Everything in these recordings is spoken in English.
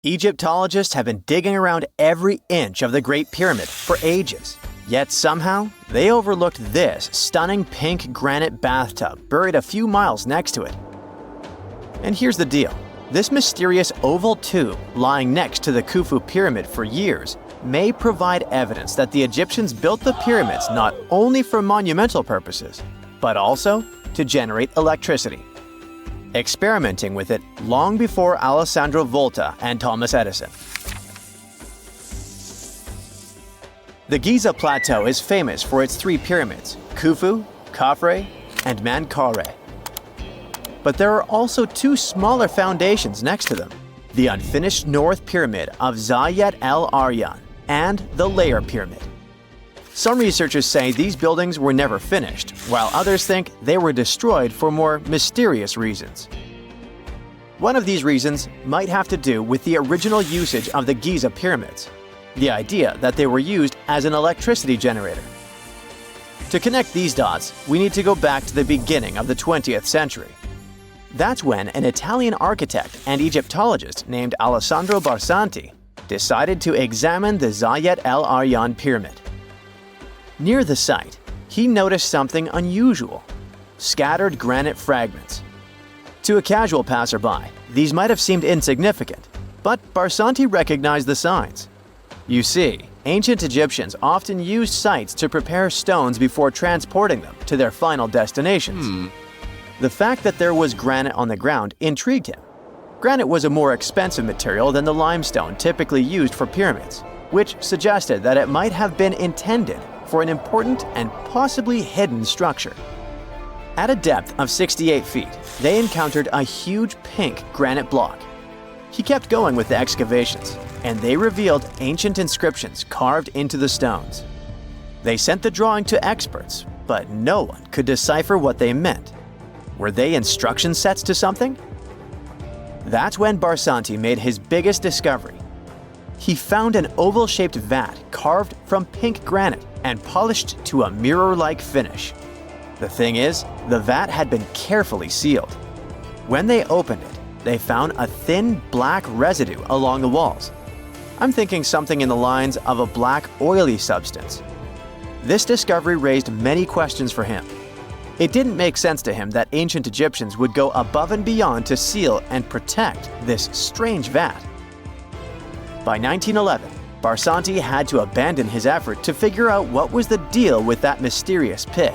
Egyptologists have been digging around every inch of the Great Pyramid for ages. Yet somehow, they overlooked this stunning pink granite bathtub buried a few miles next to it. And here's the deal. This mysterious oval tube lying next to the Khufu pyramid for years may provide evidence that the Egyptians built the pyramids not only for monumental purposes, but also to generate electricity, experimenting with it long before Alessandro Volta and Thomas Edison. The Giza Plateau is famous for its three pyramids, Khufu, Khafre, and Menkaure. But there are also two smaller foundations next to them, the unfinished North Pyramid of Zayat el-Aryan and the Layer Pyramid. Some researchers say these buildings were never finished, while others think they were destroyed for more mysterious reasons. One of these reasons might have to do with the original usage of the Giza pyramids, the idea that they were used as an electricity generator. To connect these dots, we need to go back to the beginning of the 20th century. That's when an Italian architect and Egyptologist named Alessandro Barsanti decided to examine the Zayat el-Aryan pyramid. Near the site, he noticed something unusual: scattered granite fragments. To a casual passerby, these might have seemed insignificant, but Barsanti recognized the signs. You see, ancient Egyptians often used sites to prepare stones before transporting them to their final destinations. The fact that there was granite on the ground intrigued him. Granite was a more expensive material than the limestone typically used for pyramids, which suggested that it might have been intended for an important and possibly hidden structure. At a depth of 68 feet, they encountered a huge pink granite block. He kept going with the excavations, and they revealed ancient inscriptions carved into the stones. They sent the drawing to experts, but no one could decipher what they meant. Were they instruction sets to something? That's when Barsanti made his biggest discovery. He found an oval-shaped vat carved from pink granite and polished to a mirror-like finish. The thing is, the vat had been carefully sealed. When they opened it, they found a thin black residue along the walls. I'm thinking something in the lines of a black oily substance. This discovery raised many questions for him. It didn't make sense to him that ancient Egyptians would go above and beyond to seal and protect this strange vat. By 1911, Barsanti had to abandon his effort to figure out what was the deal with that mysterious pit.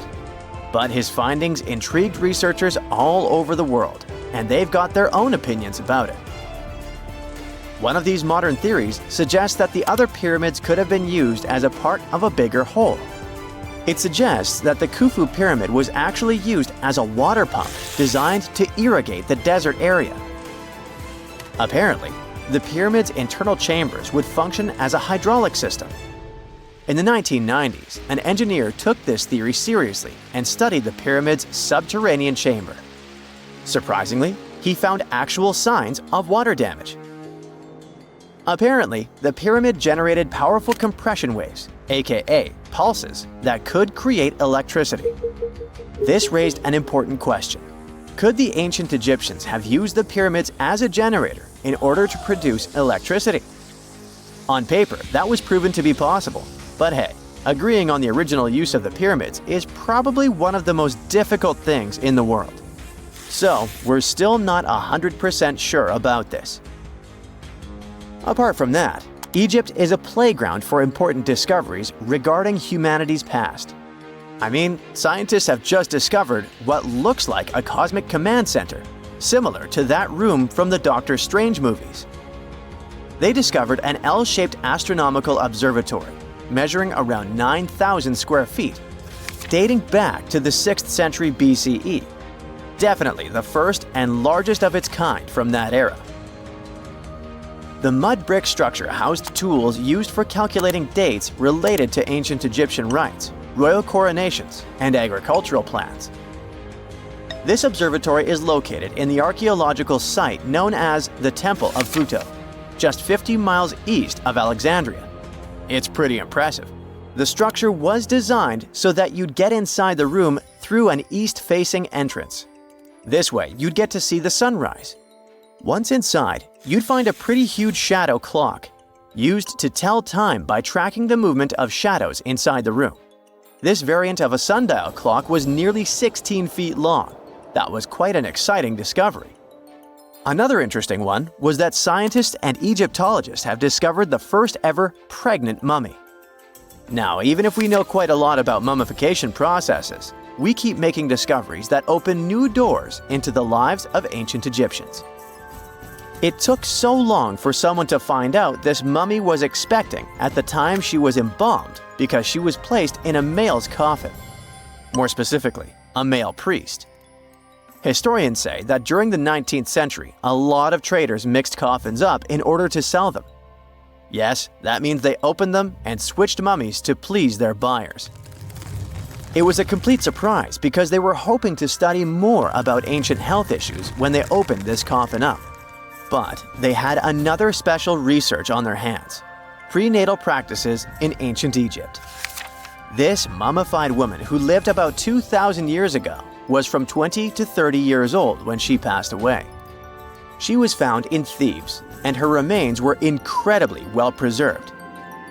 But his findings intrigued researchers all over the world, and they've got their own opinions about it. One of these modern theories suggests that the other pyramids could have been used as a part of a bigger whole. It suggests that the Khufu pyramid was actually used as a water pump designed to irrigate the desert area. Apparently, the pyramid's internal chambers would function as a hydraulic system. In the 1990s, an engineer took this theory seriously and studied the pyramid's subterranean chamber. Surprisingly, he found actual signs of water damage. Apparently, the pyramid generated powerful compression waves, aka pulses, that could create electricity. This raised an important question. Could the ancient Egyptians have used the pyramids as a generator in order to produce electricity? On paper, that was proven to be possible, but hey, agreeing on the original use of the pyramids is probably one of the most difficult things in the world. So, we're still not 100% sure about this. Apart from that, Egypt is a playground for important discoveries regarding humanity's past. I mean, scientists have just discovered what looks like a cosmic command center, similar to that room from the Doctor Strange movies. They discovered an L-shaped astronomical observatory, measuring around 9,000 square feet, dating back to the 6th century BCE. Definitely the first and largest of its kind from that era. The mud brick structure housed tools used for calculating dates related to ancient Egyptian rites, royal coronations, and agricultural plans. This observatory is located in the archaeological site known as the Temple of Phuto, just 50 miles east of Alexandria. It's pretty impressive. The structure was designed so that you'd get inside the room through an east-facing entrance. This way, you'd get to see the sunrise. Once inside, you'd find a pretty huge shadow clock, used to tell time by tracking the movement of shadows inside the room. This variant of a sundial clock was nearly 16 feet long. That was quite an exciting discovery. Another interesting one was that scientists and Egyptologists have discovered the first ever pregnant mummy. Now, even if we know quite a lot about mummification processes, we keep making discoveries that open new doors into the lives of ancient Egyptians. It took so long for someone to find out this mummy was expecting at the time she was embalmed because she was placed in a male's coffin. More specifically, a male priest. Historians say that during the 19th century, a lot of traders mixed coffins up in order to sell them. Yes, that means they opened them and switched mummies to please their buyers. It was a complete surprise because they were hoping to study more about ancient health issues when they opened this coffin up. But they had another special research on their hands: prenatal practices in ancient Egypt. This mummified woman, who lived about 2,000 years ago, was from 20 to 30 years old when she passed away. She was found in Thebes, and her remains were incredibly well preserved.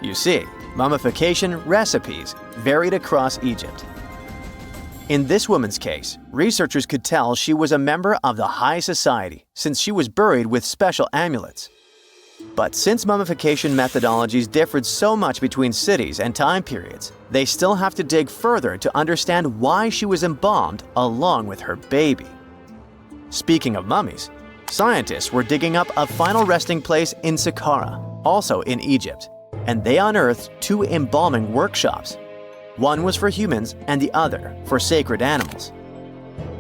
You see, mummification recipes varied across Egypt. In this woman's case, researchers could tell she was a member of the high society since she was buried with special amulets. But since mummification methodologies differed so much between cities and time periods, they still have to dig further to understand why she was embalmed along with her baby. Speaking of mummies, scientists were digging up a final resting place in Saqqara, also in Egypt, and they unearthed two embalming workshops. One was for humans and the other for sacred animals.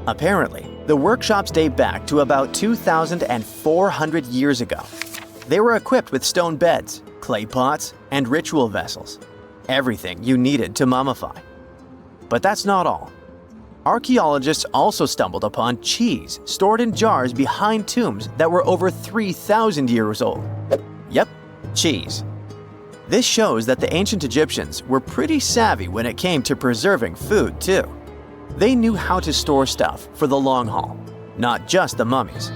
Apparently, the workshops date back to about 2,400 years ago. They were equipped with stone beds, clay pots, and ritual vessels. Everything you needed to mummify. But that's not all. Archaeologists also stumbled upon cheese stored in jars behind tombs that were over 3,000 years old. Yep, cheese. This shows that the ancient Egyptians were pretty savvy when it came to preserving food, too. They knew how to store stuff for the long haul, not just the mummies.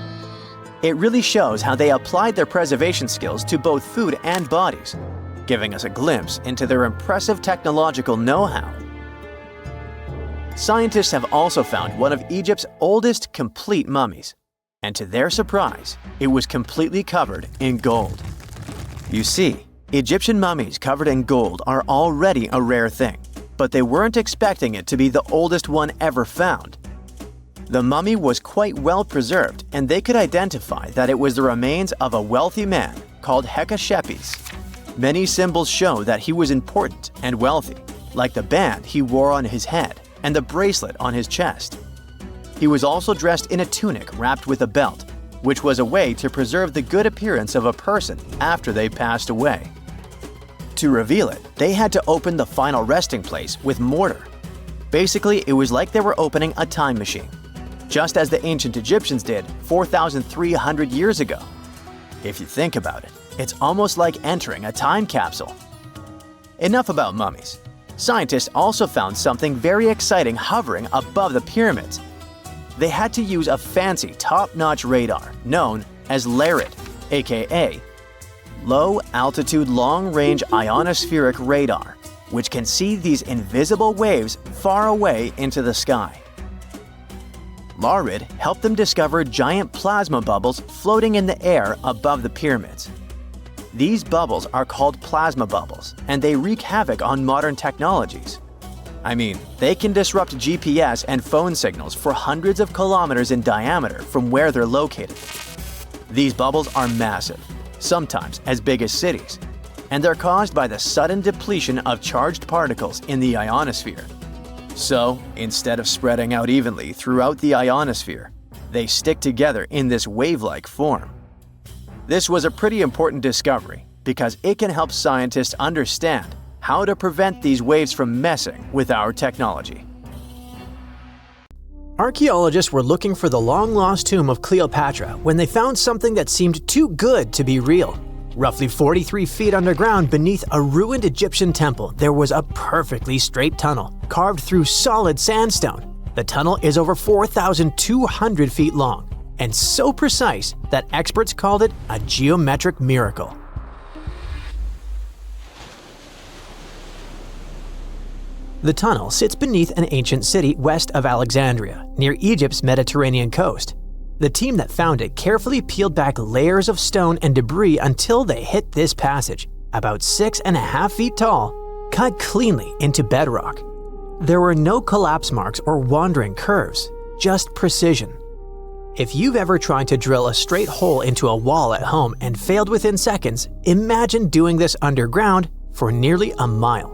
It really shows how they applied their preservation skills to both food and bodies, giving us a glimpse into their impressive technological know-how. Scientists have also found one of Egypt's oldest complete mummies, and to their surprise, it was completely covered in gold. You see, Egyptian mummies covered in gold are already a rare thing, but they weren't expecting it to be the oldest one ever found. The mummy was quite well preserved, and they could identify that it was the remains of a wealthy man called Hatshepsut. Many symbols show that he was important and wealthy, like the band he wore on his head and the bracelet on his chest. He was also dressed in a tunic wrapped with a belt, which was a way to preserve the good appearance of a person after they passed away. To reveal it, they had to open the final resting place with mortar. Basically, it was like they were opening a time machine, just as the ancient Egyptians did 4,300 years ago. If you think about it, it's almost like entering a time capsule. Enough about mummies. Scientists also found something very exciting hovering above the pyramids. They had to use a fancy top-notch radar known as LARID, aka Low Altitude Long Range Ionospheric Radar, which can see these invisible waves far away into the sky. LARID helped them discover giant plasma bubbles floating in the air above the pyramids. These bubbles are called plasma bubbles, and they wreak havoc on modern technologies. I mean, they can disrupt GPS and phone signals for hundreds of kilometers in diameter from where they're located. These bubbles are massive, sometimes as big as cities, and they're caused by the sudden depletion of charged particles in the ionosphere. So, instead of spreading out evenly throughout the ionosphere, they stick together in this wave-like form. This was a pretty important discovery because it can help scientists understand how to prevent these waves from messing with our technology. Archaeologists were looking for the long-lost tomb of Cleopatra when they found something that seemed too good to be real. Roughly 43 feet underground beneath a ruined Egyptian temple, there was a perfectly straight tunnel carved through solid sandstone. The tunnel is over 4,200 feet long, and so precise that experts called it a geometric miracle. The tunnel sits beneath an ancient city west of Alexandria, near Egypt's Mediterranean coast. The team that found it carefully peeled back layers of stone and debris until they hit this passage, about 6.5 feet tall, cut cleanly into bedrock. There were no collapse marks or wandering curves, just precision. If you've ever tried to drill a straight hole into a wall at home and failed within seconds, imagine doing this underground for nearly a mile.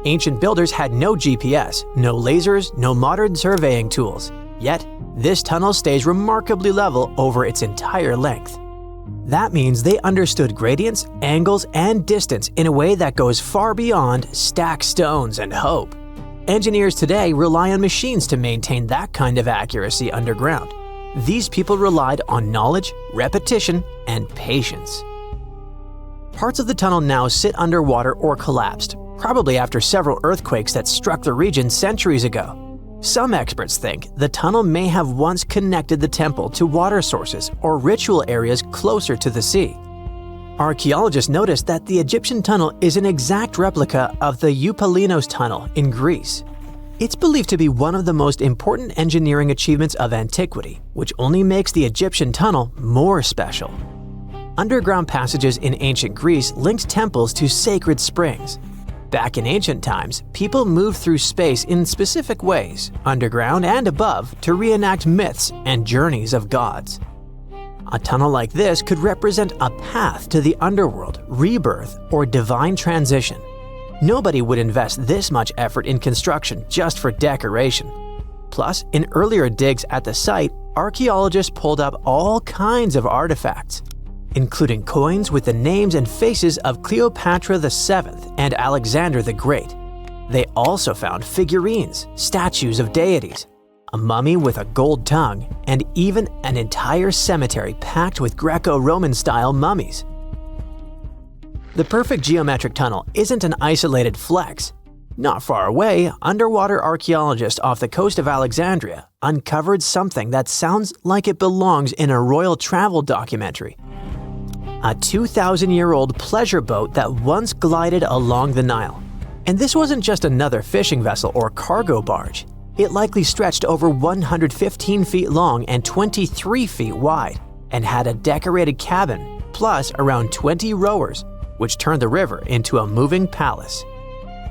Ancient builders had no GPS, no lasers, no modern surveying tools. Yet, this tunnel stays remarkably level over its entire length. That means they understood gradients, angles, and distance in a way that goes far beyond stack stones and hope. Engineers today rely on machines to maintain that kind of accuracy underground. These people relied on knowledge, repetition, and patience. Parts of the tunnel now sit underwater or collapsed, probably after several earthquakes that struck the region centuries ago. Some experts think the tunnel may have once connected the temple to water sources or ritual areas closer to the sea. Archaeologists noticed that the Egyptian tunnel is an exact replica of the Eupalinos tunnel in Greece. It's believed to be one of the most important engineering achievements of antiquity, which only makes the Egyptian tunnel more special. Underground passages in ancient Greece linked temples to sacred springs. Back in ancient times, people moved through space in specific ways, underground and above, to reenact myths and journeys of gods. A tunnel like this could represent a path to the underworld, rebirth, or divine transition. Nobody would invest this much effort in construction just for decoration. Plus, in earlier digs at the site, archaeologists pulled up all kinds of artifacts, including coins with the names and faces of Cleopatra VII and Alexander the Great. They also found figurines, statues of deities, a mummy with a gold tongue, and even an entire cemetery packed with Greco-Roman style mummies. The perfect geometric tunnel isn't an isolated flex. Not far away, underwater archaeologists off the coast of Alexandria uncovered something that sounds like it belongs in a royal travel documentary. A 2,000-year-old pleasure boat that once glided along the Nile. And this wasn't just another fishing vessel or cargo barge. It likely stretched over 115 feet long and 23 feet wide, and had a decorated cabin, plus around 20 rowers, which turned the river into a moving palace.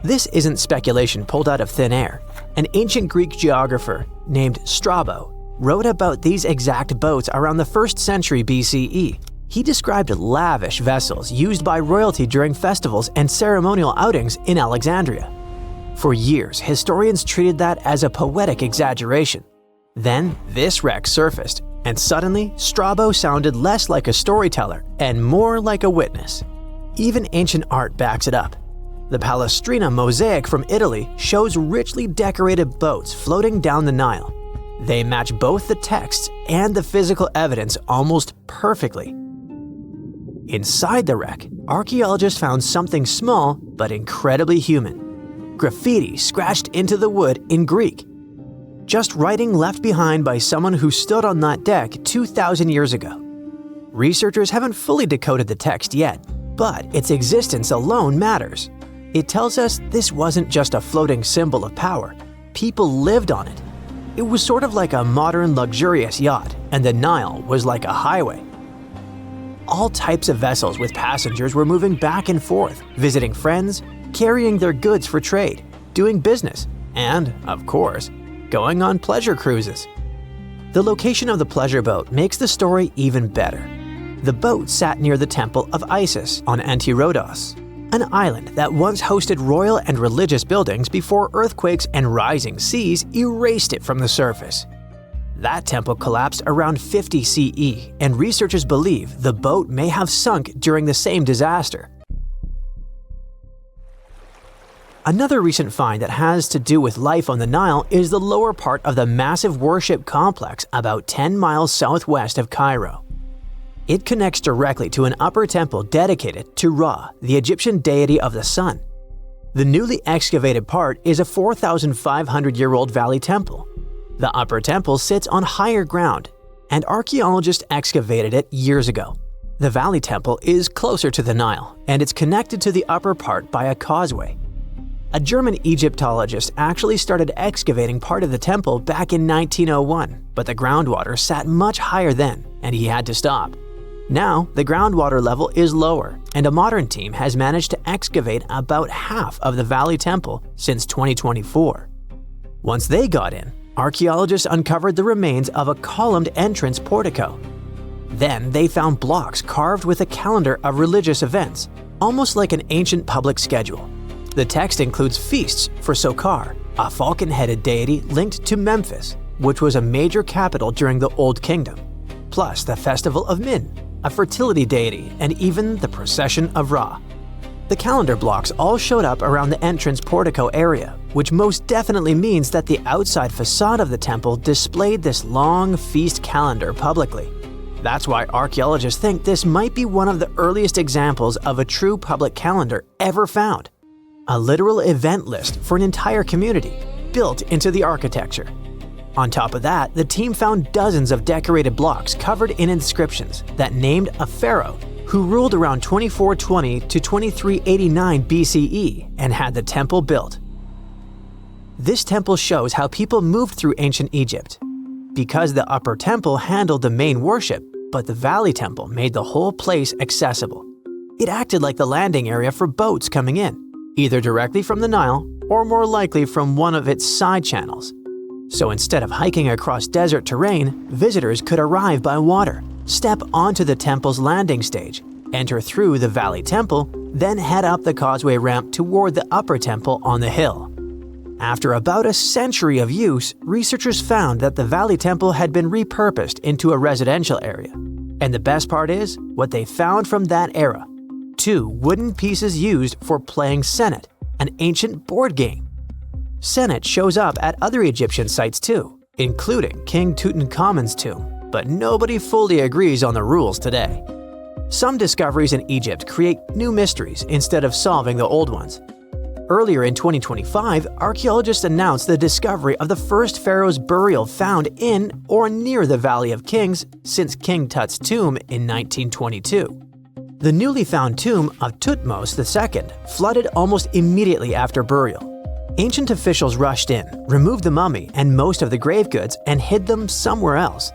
This isn't speculation pulled out of thin air. An ancient Greek geographer named Strabo wrote about these exact boats around the 1st century BCE. He described lavish vessels used by royalty during festivals and ceremonial outings in Alexandria. For years, historians treated that as a poetic exaggeration. Then, this wreck surfaced, and suddenly, Strabo sounded less like a storyteller and more like a witness. Even ancient art backs it up. The Palestrina mosaic from Italy shows richly decorated boats floating down the Nile. They match both the texts and the physical evidence almost perfectly. Inside the wreck, archaeologists found something small but incredibly human. Graffiti scratched into the wood in Greek. Just writing left behind by someone who stood on that deck 2,000 years ago. Researchers haven't fully decoded the text yet, but its existence alone matters. It tells us this wasn't just a floating symbol of power. People lived on it. It was sort of like a modern luxurious yacht, and the Nile was like a highway. All types of vessels with passengers were moving back and forth, visiting friends, carrying their goods for trade, doing business, and, of course, going on pleasure cruises. The location of the pleasure boat makes the story even better. The boat sat near the temple of Isis on Antirodos, an island that once hosted royal and religious buildings before earthquakes and rising seas erased it from the surface. That temple collapsed around 50 CE, and researchers believe the boat may have sunk during the same disaster. Another recent find that has to do with life on the Nile is the lower part of the massive worship complex about 10 miles southwest of Cairo. It connects directly to an upper temple dedicated to Ra, the Egyptian deity of the sun. The newly excavated part is a 4,500-year-old valley temple. The upper temple sits on higher ground, and archaeologists excavated it years ago. The Valley Temple is closer to the Nile, and it's connected to the upper part by a causeway. A German Egyptologist actually started excavating part of the temple back in 1901, but the groundwater sat much higher then, and he had to stop. Now, the groundwater level is lower, and a modern team has managed to excavate about half of the Valley Temple since 2024. Once they got in, archaeologists uncovered the remains of a columned entrance portico. Then they found blocks carved with a calendar of religious events, almost like an ancient public schedule. The text includes feasts for Sokar, a falcon-headed deity linked to Memphis, which was a major capital during the Old Kingdom, plus the festival of Min, a fertility deity, and even the procession of Ra. The calendar blocks all showed up around the entrance portico area, which most definitely means that the outside facade of the temple displayed this long feast calendar publicly. That's why archaeologists think this might be one of the earliest examples of a true public calendar ever found. A literal event list for an entire community, built into the architecture. On top of that, the team found dozens of decorated blocks covered in inscriptions that named a pharaoh who ruled around 2420 to 2389 BCE and had the temple built. This temple shows how people moved through ancient Egypt. Because the upper temple handled the main worship, but the Valley Temple made the whole place accessible. It acted like the landing area for boats coming in, either directly from the Nile or more likely from one of its side channels. So instead of hiking across desert terrain, visitors could arrive by water, step onto the temple's landing stage, enter through the Valley Temple, then head up the causeway ramp toward the upper temple on the hill. After about a century of use, researchers found that the Valley Temple had been repurposed into a residential area. And the best part is, what they found from that era: 2 wooden pieces used for playing Senet, an ancient board game. Senet shows up at other Egyptian sites too, including King Tutankhamun's tomb, but nobody fully agrees on the rules today. Some discoveries in Egypt create new mysteries instead of solving the old ones. Earlier in 2025, archaeologists announced the discovery of the first pharaoh's burial found in or near the Valley of Kings since King Tut's tomb in 1922. The newly found tomb of Thutmose II flooded almost immediately after burial. Ancient officials rushed in, removed the mummy and most of the grave goods, and hid them somewhere else.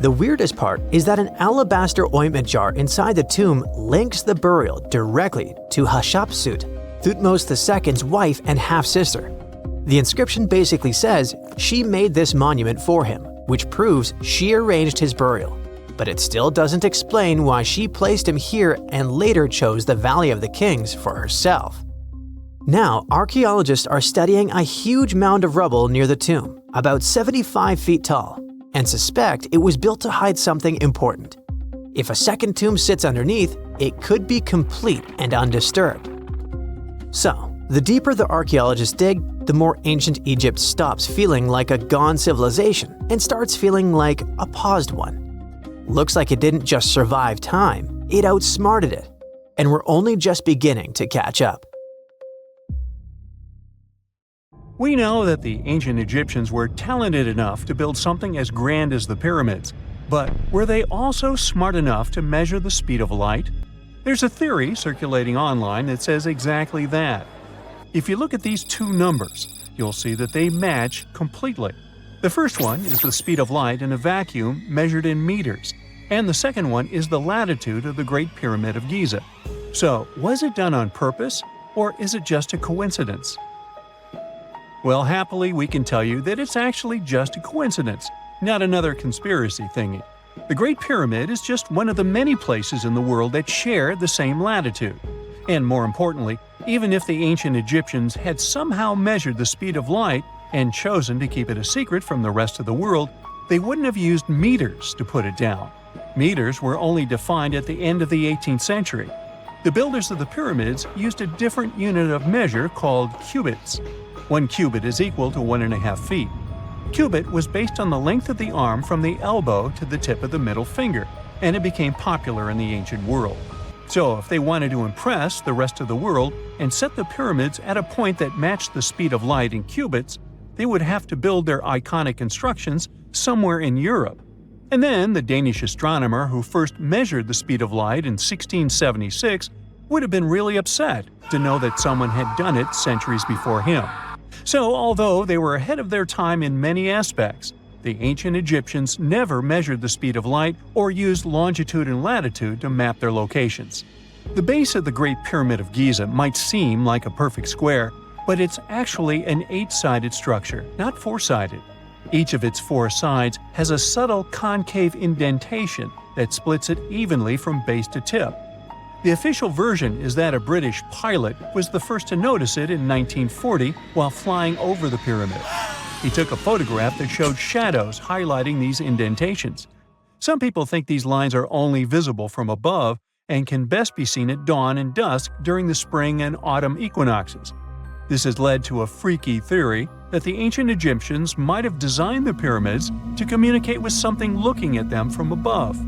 The weirdest part is that an alabaster ointment jar inside the tomb links the burial directly to Hatshepsut, Thutmose II's wife and half-sister. The inscription basically says she made this monument for him, which proves she arranged his burial. But it still doesn't explain why she placed him here and later chose the Valley of the Kings for herself. Now, archaeologists are studying a huge mound of rubble near the tomb, about 75 feet tall, and suspect it was built to hide something important. If a second tomb sits underneath, it could be complete and undisturbed. So, the deeper the archaeologists dig, the more ancient Egypt stops feeling like a gone civilization and starts feeling like a paused one. Looks like it didn't just survive time, it outsmarted it. And we're only just beginning to catch up. We know that the ancient Egyptians were talented enough to build something as grand as the pyramids, but were they also smart enough to measure the speed of light? There's a theory circulating online that says exactly that. If you look at these 2 numbers, you'll see that they match completely. The first one is the speed of light in a vacuum measured in meters, and the second one is the latitude of the Great Pyramid of Giza. So, was it done on purpose, or is it just a coincidence? Well, happily, we can tell you that it's actually just a coincidence, not another conspiracy thingy. The Great Pyramid is just one of the many places in the world that share the same latitude. And more importantly, even if the ancient Egyptians had somehow measured the speed of light and chosen to keep it a secret from the rest of the world, they wouldn't have used meters to put it down. Meters were only defined at the end of the 18th century. The builders of the pyramids used a different unit of measure called cubits. 1 cubit is equal to 1.5 feet. Cubit was based on the length of the arm from the elbow to the tip of the middle finger, and it became popular in the ancient world. So if they wanted to impress the rest of the world and set the pyramids at a point that matched the speed of light in cubits, they would have to build their iconic constructions somewhere in Europe. And then the Danish astronomer who first measured the speed of light in 1676 would have been really upset to know that someone had done it centuries before him. So, although they were ahead of their time in many aspects, the ancient Egyptians never measured the speed of light or used longitude and latitude to map their locations. The base of the Great Pyramid of Giza might seem like a perfect square, but it's actually an 8-sided structure, not 4-sided. Each of its 4 sides has a subtle concave indentation that splits it evenly from base to tip. The official version is that a British pilot was the first to notice it in 1940 while flying over the pyramid. He took a photograph that showed shadows highlighting these indentations. Some people think these lines are only visible from above and can best be seen at dawn and dusk during the spring and autumn equinoxes. This has led to a freaky theory that the ancient Egyptians might have designed the pyramids to communicate with something looking at them from above.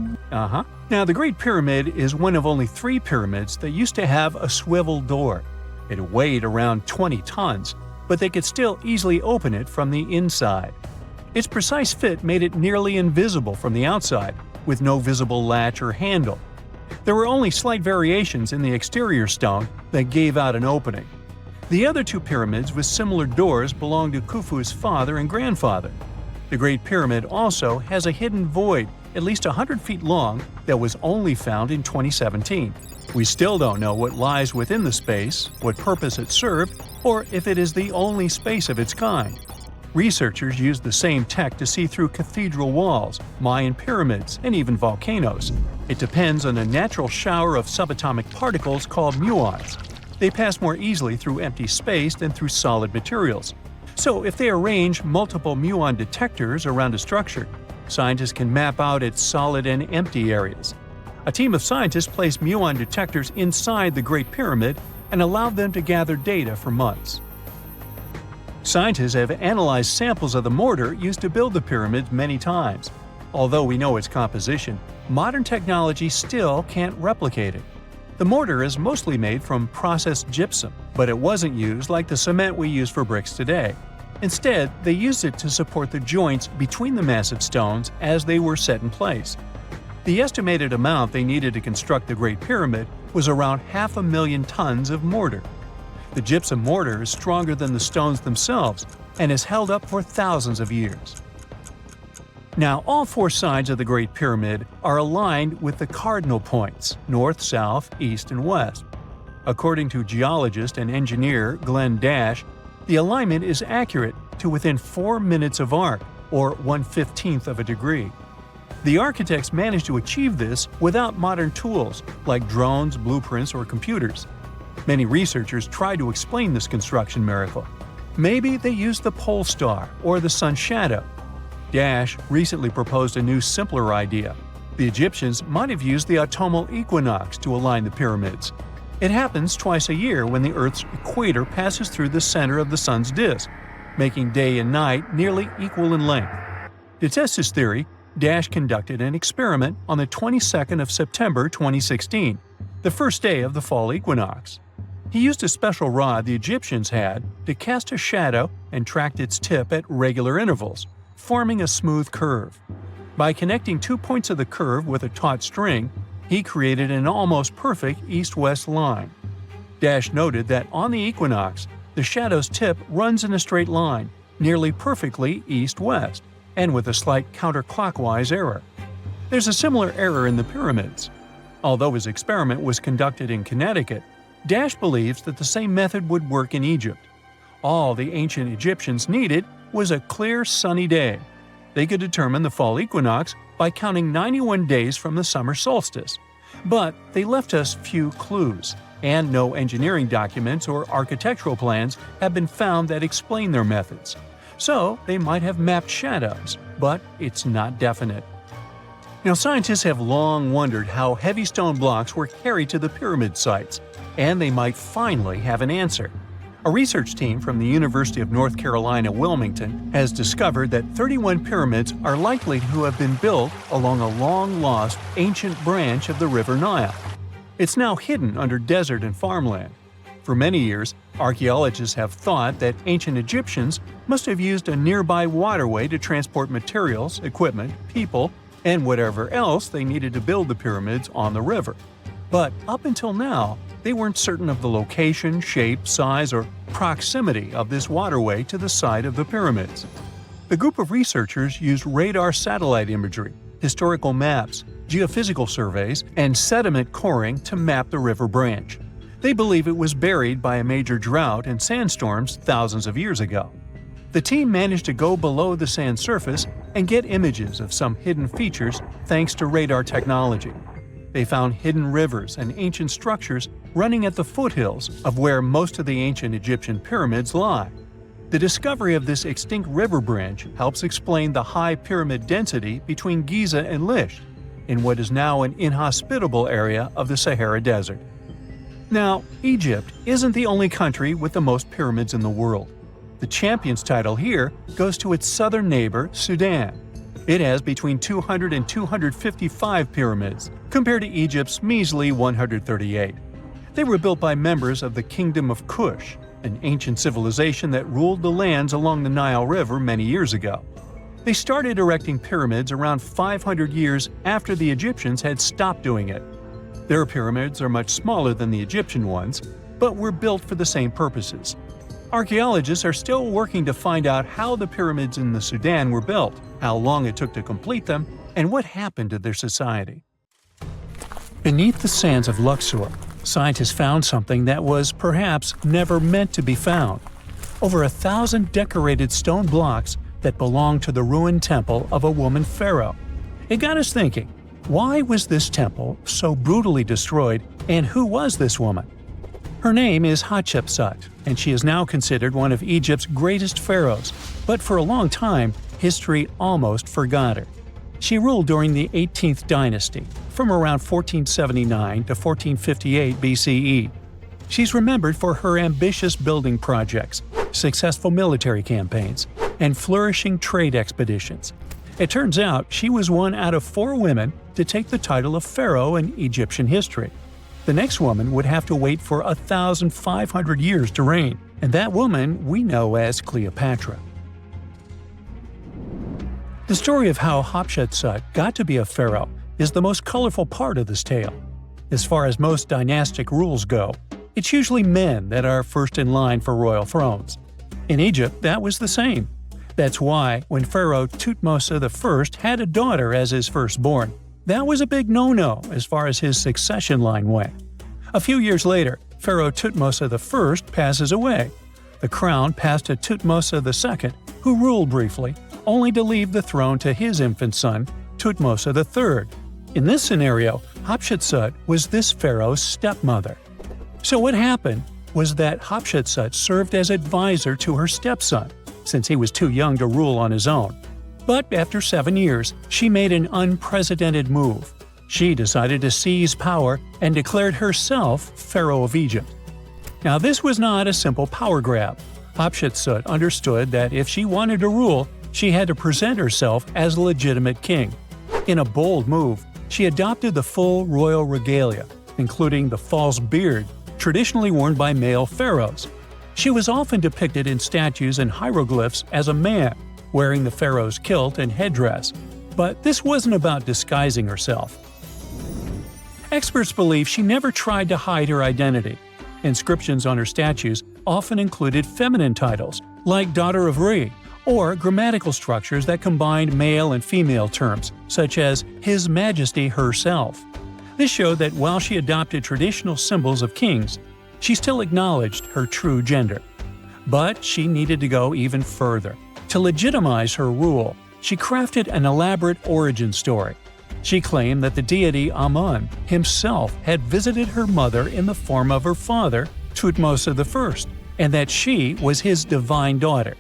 Now, the Great Pyramid is one of only 3 pyramids that used to have a swivel door. It weighed around 20 tons, but they could still easily open it from the inside. Its precise fit made it nearly invisible from the outside, with no visible latch or handle. There were only slight variations in the exterior stone that gave out an opening. The other 2 pyramids with similar doors belonged to Khufu's father and grandfather. The Great Pyramid also has a hidden void at least 100 feet long that was only found in 2017. We still don't know what lies within the space, what purpose it served, or if it is the only space of its kind. Researchers used the same tech to see through cathedral walls, Mayan pyramids, and even volcanoes. It depends on a natural shower of subatomic particles called muons. They pass more easily through empty space than through solid materials. So if they arrange multiple muon detectors around a structure, scientists can map out its solid and empty areas. A team of scientists placed muon detectors inside the Great Pyramid and allowed them to gather data for months. Scientists have analyzed samples of the mortar used to build the pyramids many times. Although we know its composition, modern technology still can't replicate it. The mortar is mostly made from processed gypsum, but it wasn't used like the cement we use for bricks today. Instead, they used it to support the joints between the massive stones as they were set in place. The estimated amount they needed to construct the Great Pyramid was around 500,000 tons of mortar. The gypsum mortar is stronger than the stones themselves and has held up for thousands of years. Now, all 4 sides of the Great Pyramid are aligned with the cardinal points – north, south, east, and west. According to geologist and engineer Glenn Dash, the alignment is accurate to within 4 minutes of arc, or 1/15th of a degree. The architects managed to achieve this without modern tools like drones, blueprints, or computers. Many researchers try to explain this construction miracle. Maybe they used the pole star or the sun's shadow. Dash recently proposed a new, simpler idea. The Egyptians might have used the autumnal equinox to align the pyramids. It happens twice a year when the Earth's equator passes through the center of the sun's disk, making day and night nearly equal in length. To test his theory, Dash conducted an experiment on the 22nd of September 2016, the first day of the fall equinox. He used a special rod the Egyptians had to cast a shadow and tracked its tip at regular intervals, forming a smooth curve. By connecting 2 points of the curve with a taut string, he created an almost perfect east-west line. Dash noted that on the equinox, the shadow's tip runs in a straight line, nearly perfectly east-west, and with a slight counterclockwise error. There's a similar error in the pyramids. Although his experiment was conducted in Connecticut, Dash believes that the same method would work in Egypt. All the ancient Egyptians needed was a clear, sunny day. They could determine the fall equinox by counting 91 days from the summer solstice. But they left us few clues, and no engineering documents or architectural plans have been found that explain their methods. So they might have mapped shadows, but it's not definite. Now, scientists have long wondered how heavy stone blocks were carried to the pyramid sites, and they might finally have an answer. A research team from the University of North Carolina, Wilmington, has discovered that 31 pyramids are likely to have been built along a long-lost ancient branch of the River Nile. It's now hidden under desert and farmland. For many years, archaeologists have thought that ancient Egyptians must have used a nearby waterway to transport materials, equipment, people, and whatever else they needed to build the pyramids on the river. But up until now, they weren't certain of the location, shape, size, or proximity of this waterway to the site of the pyramids. The group of researchers used radar satellite imagery, historical maps, geophysical surveys, and sediment coring to map the river branch. They believe it was buried by a major drought and sandstorms thousands of years ago. The team managed to go below the sand surface and get images of some hidden features thanks to radar technology. They found hidden rivers and ancient structures running at the foothills of where most of the ancient Egyptian pyramids lie. The discovery of this extinct river branch helps explain the high pyramid density between Giza and Lisht, in what is now an inhospitable area of the Sahara Desert. Now, Egypt isn't the only country with the most pyramids in the world. The champion's title here goes to its southern neighbor, Sudan. It has between 200 and 255 pyramids, compared to Egypt's measly 138. They were built by members of the Kingdom of Kush, an ancient civilization that ruled the lands along the Nile River many years ago. They started erecting pyramids around 500 years after the Egyptians had stopped doing it. Their pyramids are much smaller than the Egyptian ones, but were built for the same purposes. Archaeologists are still working to find out how the pyramids in the Sudan were built, how long it took to complete them, and what happened to their society. Beneath the sands of Luxor, scientists found something that was perhaps never meant to be found. Over 1,000 decorated stone blocks that belonged to the ruined temple of a woman pharaoh. It got us thinking, why was this temple so brutally destroyed, and who was this woman? Her name is Hatshepsut, and she is now considered one of Egypt's greatest pharaohs, but for a long time, history almost forgot her. She ruled during the 18th dynasty, from around 1479 to 1458 BCE. She's remembered for her ambitious building projects, successful military campaigns, and flourishing trade expeditions. It turns out she was one out of 4 women to take the title of pharaoh in Egyptian history. The next woman would have to wait for 1,500 years to reign, and that woman we know as Cleopatra. The story of how Hatshepsut got to be a pharaoh is the most colorful part of this tale. As far as most dynastic rules go, it's usually men that are first in line for royal thrones. In Egypt, that was the same. That's why, when Pharaoh Thutmose I had a daughter as his firstborn, that was a big no-no as far as his succession line went. A few years later, Pharaoh Thutmose I passes away. The crown passed to Thutmose II, who ruled briefly, only to leave the throne to his infant son, Thutmose III. In this scenario, Hatshepsut was this pharaoh's stepmother. So what happened was that Hatshepsut served as advisor to her stepson, since he was too young to rule on his own. But after 7 years, she made an unprecedented move. She decided to seize power and declared herself Pharaoh of Egypt. Now this was not a simple power grab. Hatshepsut understood that if she wanted to rule, she had to present herself as a legitimate king. In a bold move, she adopted the full royal regalia, including the false beard traditionally worn by male pharaohs. She was often depicted in statues and hieroglyphs as a man, wearing the pharaoh's kilt and headdress. But this wasn't about disguising herself. Experts believe she never tried to hide her identity. Inscriptions on her statues often included feminine titles, like Daughter of Re, or grammatical structures that combined male and female terms, such as His Majesty herself. This showed that while she adopted traditional symbols of kings, she still acknowledged her true gender. But she needed to go even further. To legitimize her rule, she crafted an elaborate origin story. She claimed that the deity Amun himself had visited her mother in the form of her father, Thutmose I, and that she was his divine daughter.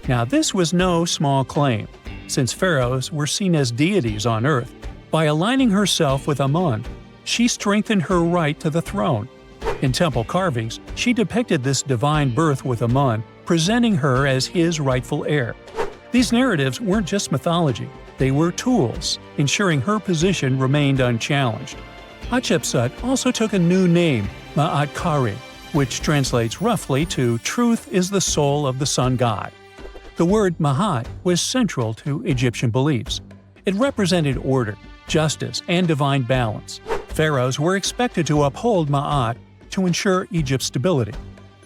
Now this was no small claim, since pharaohs were seen as deities on earth. By aligning herself with Amun, she strengthened her right to the throne. In temple carvings, she depicted this divine birth with Amun, presenting her as his rightful heir. These narratives weren't just mythology, they were tools, ensuring her position remained unchallenged. Hatshepsut also took a new name, Ma'at-Kari, which translates roughly to "Truth is the soul of the sun god." The word Ma'at was central to Egyptian beliefs. It represented order, justice, and divine balance. Pharaohs were expected to uphold Ma'at to ensure Egypt's stability.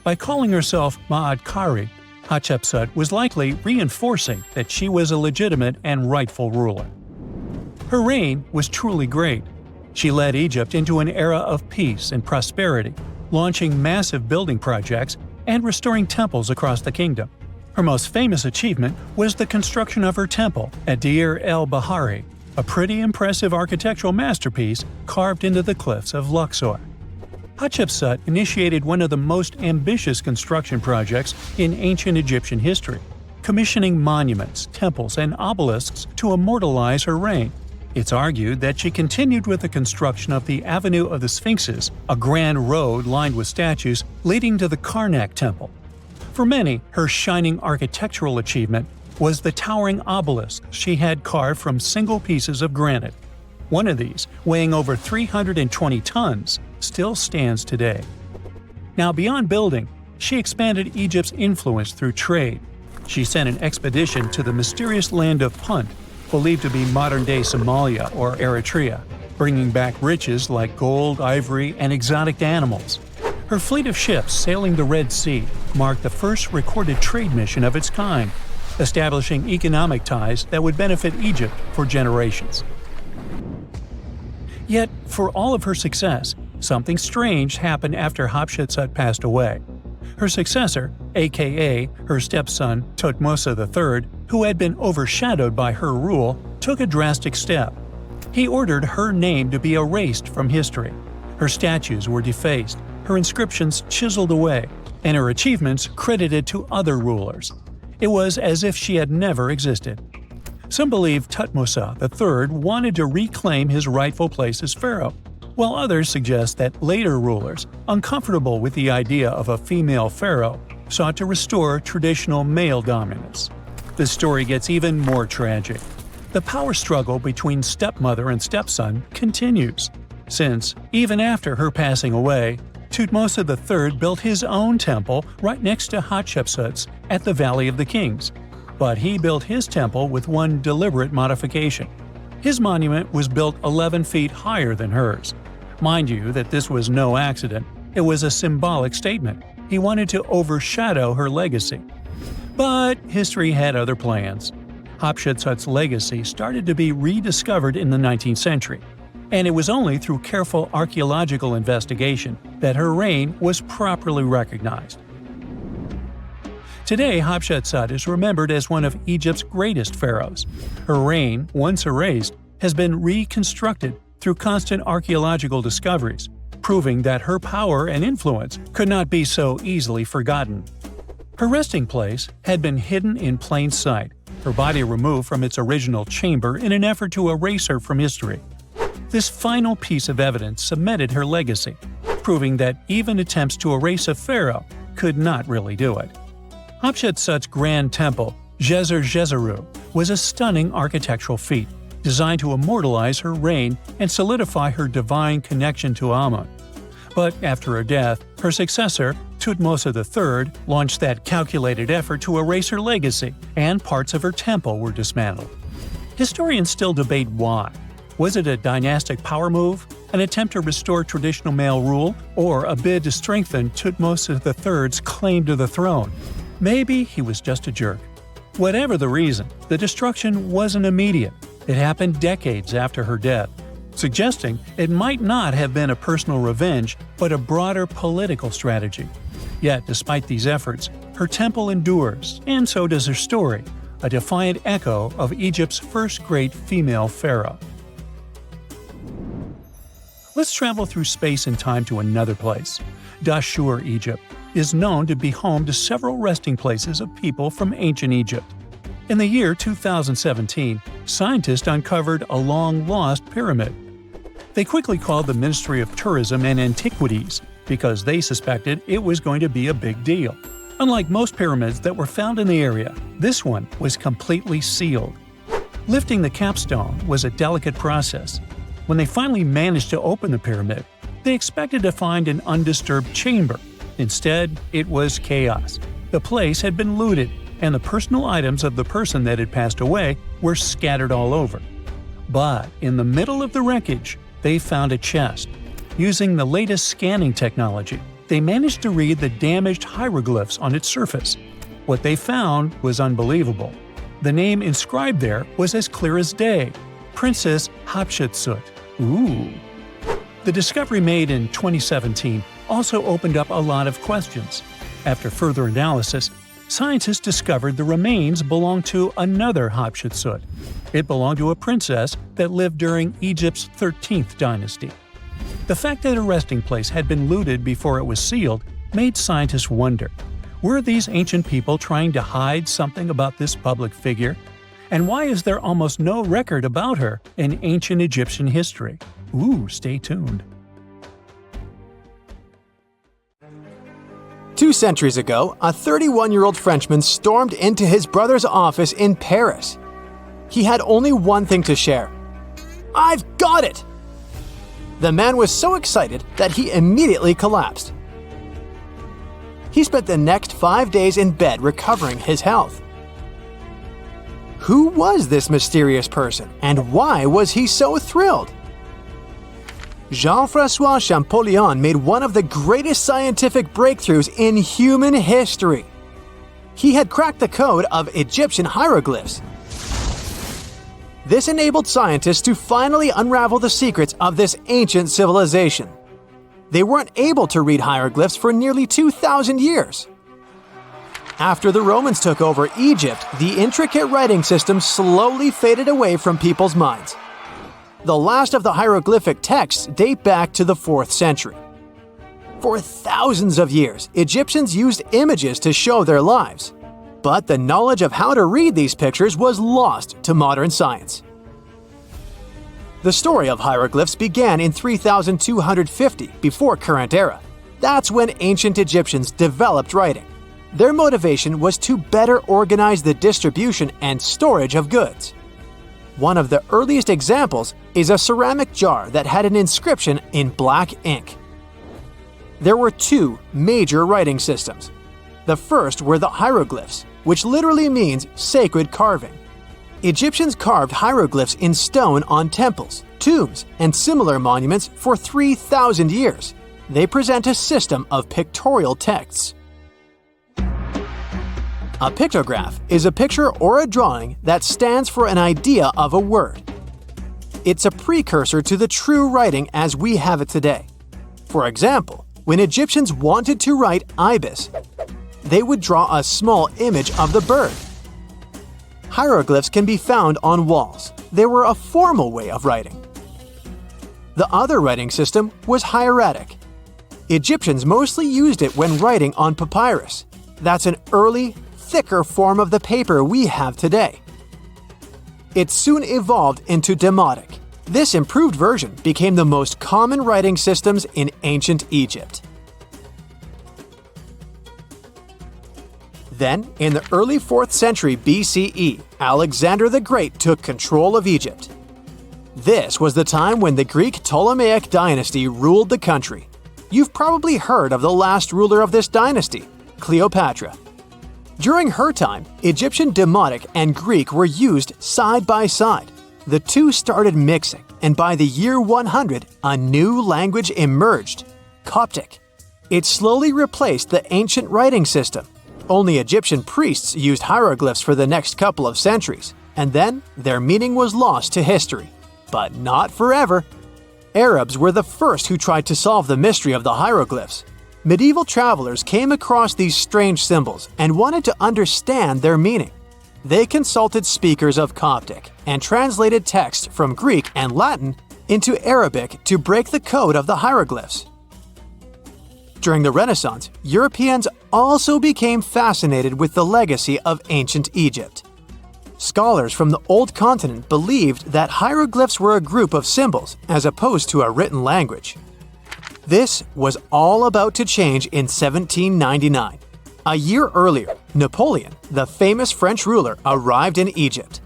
By calling herself Ma'at Kari, Hatshepsut was likely reinforcing that she was a legitimate and rightful ruler. Her reign was truly great. She led Egypt into an era of peace and prosperity, launching massive building projects and restoring temples across the kingdom. Her most famous achievement was the construction of her temple at Deir el-Bahari, a pretty impressive architectural masterpiece carved into the cliffs of Luxor. Hatshepsut initiated one of the most ambitious construction projects in ancient Egyptian history, commissioning monuments, temples, and obelisks to immortalize her reign. It's argued that she continued with the construction of the Avenue of the Sphinxes, a grand road lined with statues leading to the Karnak Temple. For many, her shining architectural achievement was the towering obelisk she had carved from single pieces of granite. One of these, weighing over 320 tons, still stands today. Now, beyond building, she expanded Egypt's influence through trade. She sent an expedition to the mysterious land of Punt, believed to be modern-day Somalia or Eritrea, bringing back riches like gold, ivory, and exotic animals. Her fleet of ships sailing the Red Sea marked the first recorded trade mission of its kind, establishing economic ties that would benefit Egypt for generations. Yet, for all of her success, something strange happened after Hatshepsut passed away. Her successor, aka her stepson Thutmose III, who had been overshadowed by her rule, took a drastic step. He ordered her name to be erased from history. Her statues were defaced, her inscriptions chiseled away, and her achievements credited to other rulers. It was as if she had never existed. Some believe Thutmose III wanted to reclaim his rightful place as pharaoh, while others suggest that later rulers, uncomfortable with the idea of a female pharaoh, sought to restore traditional male dominance. The story gets even more tragic. The power struggle between stepmother and stepson continues, since, even after her passing away, Thutmose III built his own temple right next to Hatshepsut's at the Valley of the Kings. But he built his temple with one deliberate modification. His monument was built 11 feet higher than hers. Mind you that this was no accident, it was a symbolic statement. He wanted to overshadow her legacy. But history had other plans. Hatshepsut's legacy started to be rediscovered in the 19th century, and it was only through careful archaeological investigation that her reign was properly recognized. Today, Hatshepsut is remembered as one of Egypt's greatest pharaohs. Her reign, once erased, has been reconstructed through constant archaeological discoveries, proving that her power and influence could not be so easily forgotten. Her resting place had been hidden in plain sight, her body removed from its original chamber in an effort to erase her from history. This final piece of evidence cemented her legacy, proving that even attempts to erase a pharaoh could not really do it. Hatshepsut's grand temple, Djeser-Djeseru, was a stunning architectural feat, designed to immortalize her reign and solidify her divine connection to Amun. But after her death, her successor, Thutmose III, launched that calculated effort to erase her legacy, and parts of her temple were dismantled. Historians still debate why. Was it a dynastic power move, an attempt to restore traditional male rule, or a bid to strengthen Thutmose III's claim to the throne? Maybe he was just a jerk. Whatever the reason, the destruction wasn't immediate. It happened decades after her death, suggesting it might not have been a personal revenge, but a broader political strategy. Yet, despite these efforts, her temple endures, and so does her story, a defiant echo of Egypt's first great female pharaoh. Let's travel through space and time to another place. Dashur, Egypt, is known to be home to several resting places of people from ancient Egypt. In the year 2017, scientists uncovered a long-lost pyramid. They quickly called the Ministry of Tourism and Antiquities because they suspected it was going to be a big deal. Unlike most pyramids that were found in the area, this one was completely sealed. Lifting the capstone was a delicate process. When they finally managed to open the pyramid, they expected to find an undisturbed chamber. Instead, it was chaos. The place had been looted, and the personal items of the person that had passed away were scattered all over. But in the middle of the wreckage, they found a chest. Using the latest scanning technology, they managed to read the damaged hieroglyphs on its surface. What they found was unbelievable. The name inscribed there was as clear as day: Princess Hatshepsut. Ooh. The discovery made in 2017 also opened up a lot of questions. After further analysis, scientists discovered the remains belonged to another Hatshepsut. It belonged to a princess that lived during Egypt's 13th dynasty. The fact that her resting place had been looted before it was sealed made scientists wonder, were these ancient people trying to hide something about this public figure? And why is there almost no record about her in ancient Egyptian history? Ooh, stay tuned. 2 centuries ago, a 31-year-old Frenchman stormed into his brother's office in Paris. He had only one thing to share. "I've got it!" The man was so excited that he immediately collapsed. He spent the next 5 days in bed recovering his health. Who was this mysterious person, and why was he so thrilled? Jean-François Champollion made one of the greatest scientific breakthroughs in human history. He had cracked the code of Egyptian hieroglyphs. This enabled scientists to finally unravel the secrets of this ancient civilization. They weren't able to read hieroglyphs for nearly 2,000 years. After the Romans took over Egypt, the intricate writing system slowly faded away from people's minds. The last of the hieroglyphic texts date back to the 4th century. For thousands of years, Egyptians used images to show their lives. But the knowledge of how to read these pictures was lost to modern science. The story of hieroglyphs began in 3250 before current era. That's when ancient Egyptians developed writing. Their motivation was to better organize the distribution and storage of goods. One of the earliest examples is a ceramic jar that had an inscription in black ink. There were 2 major writing systems. The first were the hieroglyphs, which literally means sacred carving. Egyptians carved hieroglyphs in stone on temples, tombs, and similar monuments for 3,000 years. They present a system of pictorial texts. A pictograph is a picture or a drawing that stands for an idea of a word. It's a precursor to the true writing as we have it today. For example, when Egyptians wanted to write ibis, they would draw a small image of the bird. Hieroglyphs can be found on walls. They were a formal way of writing. The other writing system was hieratic. Egyptians mostly used it when writing on papyrus. That's an early, thicker form of the paper we have today. It soon evolved into demotic. This improved version became the most common writing systems in ancient Egypt. Then, in the early 4th century BCE, Alexander the Great took control of Egypt. This was the time when the Greek Ptolemaic dynasty ruled the country. You've probably heard of the last ruler of this dynasty, Cleopatra. During her time, Egyptian Demotic and Greek were used side by side. The two started mixing, and by the year 100, a new language emerged, Coptic. It slowly replaced the ancient writing system. Only Egyptian priests used hieroglyphs for the next couple of centuries, and then their meaning was lost to history. But not forever. Arabs were the first who tried to solve the mystery of the hieroglyphs. Medieval travelers came across these strange symbols and wanted to understand their meaning. They consulted speakers of Coptic and translated text from Greek and Latin into Arabic to break the code of the hieroglyphs. During the Renaissance, Europeans also became fascinated with the legacy of ancient Egypt. Scholars from the Old Continent believed that hieroglyphs were a group of symbols as opposed to a written language. This was all about to change in 1799. A year earlier, Napoleon, the famous French ruler, arrived in Egypt.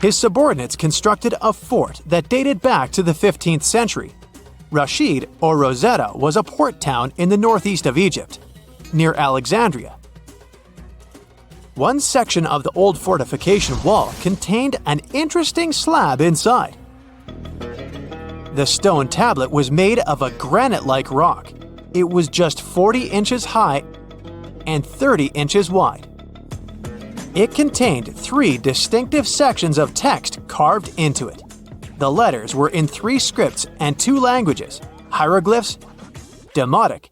His subordinates constructed a fort that dated back to the 15th century. Rashid, or Rosetta, was a port town in the northeast of Egypt, near Alexandria. One section of the old fortification wall contained an interesting slab inside. The stone tablet was made of a granite-like rock. It was just 40 inches high and 30 inches wide. It contained 3 distinctive sections of text carved into it. The letters were in 3 scripts and 2 languages: hieroglyphs, demotic,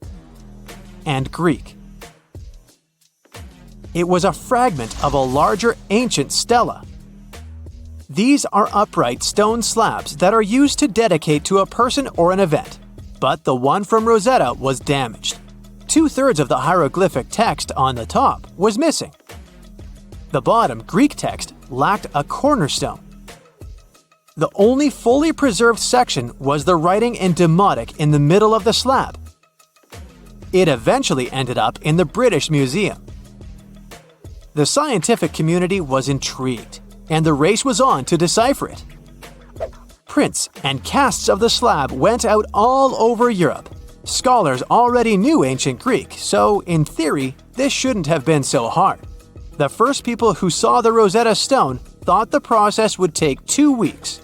and Greek. It was a fragment of a larger ancient stela. These are upright stone slabs that are used to dedicate to a person or an event, but the one from Rosetta was damaged. 2/3 of the hieroglyphic text on the top was missing. The bottom Greek text lacked a cornerstone. The only fully preserved section was the writing in demotic in the middle of the slab. It eventually ended up in the British Museum. The scientific community was intrigued, and the race was on to decipher it. Prints and casts of the slab went out all over Europe. Scholars already knew ancient Greek, so in theory, this shouldn't have been so hard. The first people who saw the Rosetta Stone thought the process would take 2 weeks.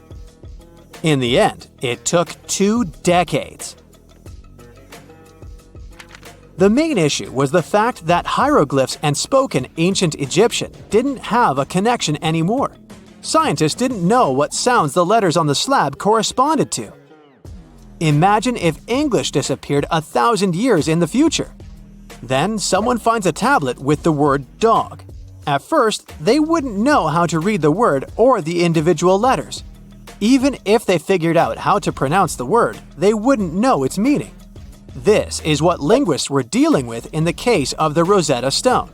In the end, it took 2 decades. The main issue was the fact that hieroglyphs and spoken ancient Egyptian didn't have a connection anymore. Scientists didn't know what sounds the letters on the slab corresponded to. Imagine if English disappeared 1,000 years in the future. Then someone finds a tablet with the word dog. At first, they wouldn't know how to read the word or the individual letters. Even if they figured out how to pronounce the word, they wouldn't know its meaning. This is what linguists were dealing with in the case of the Rosetta Stone.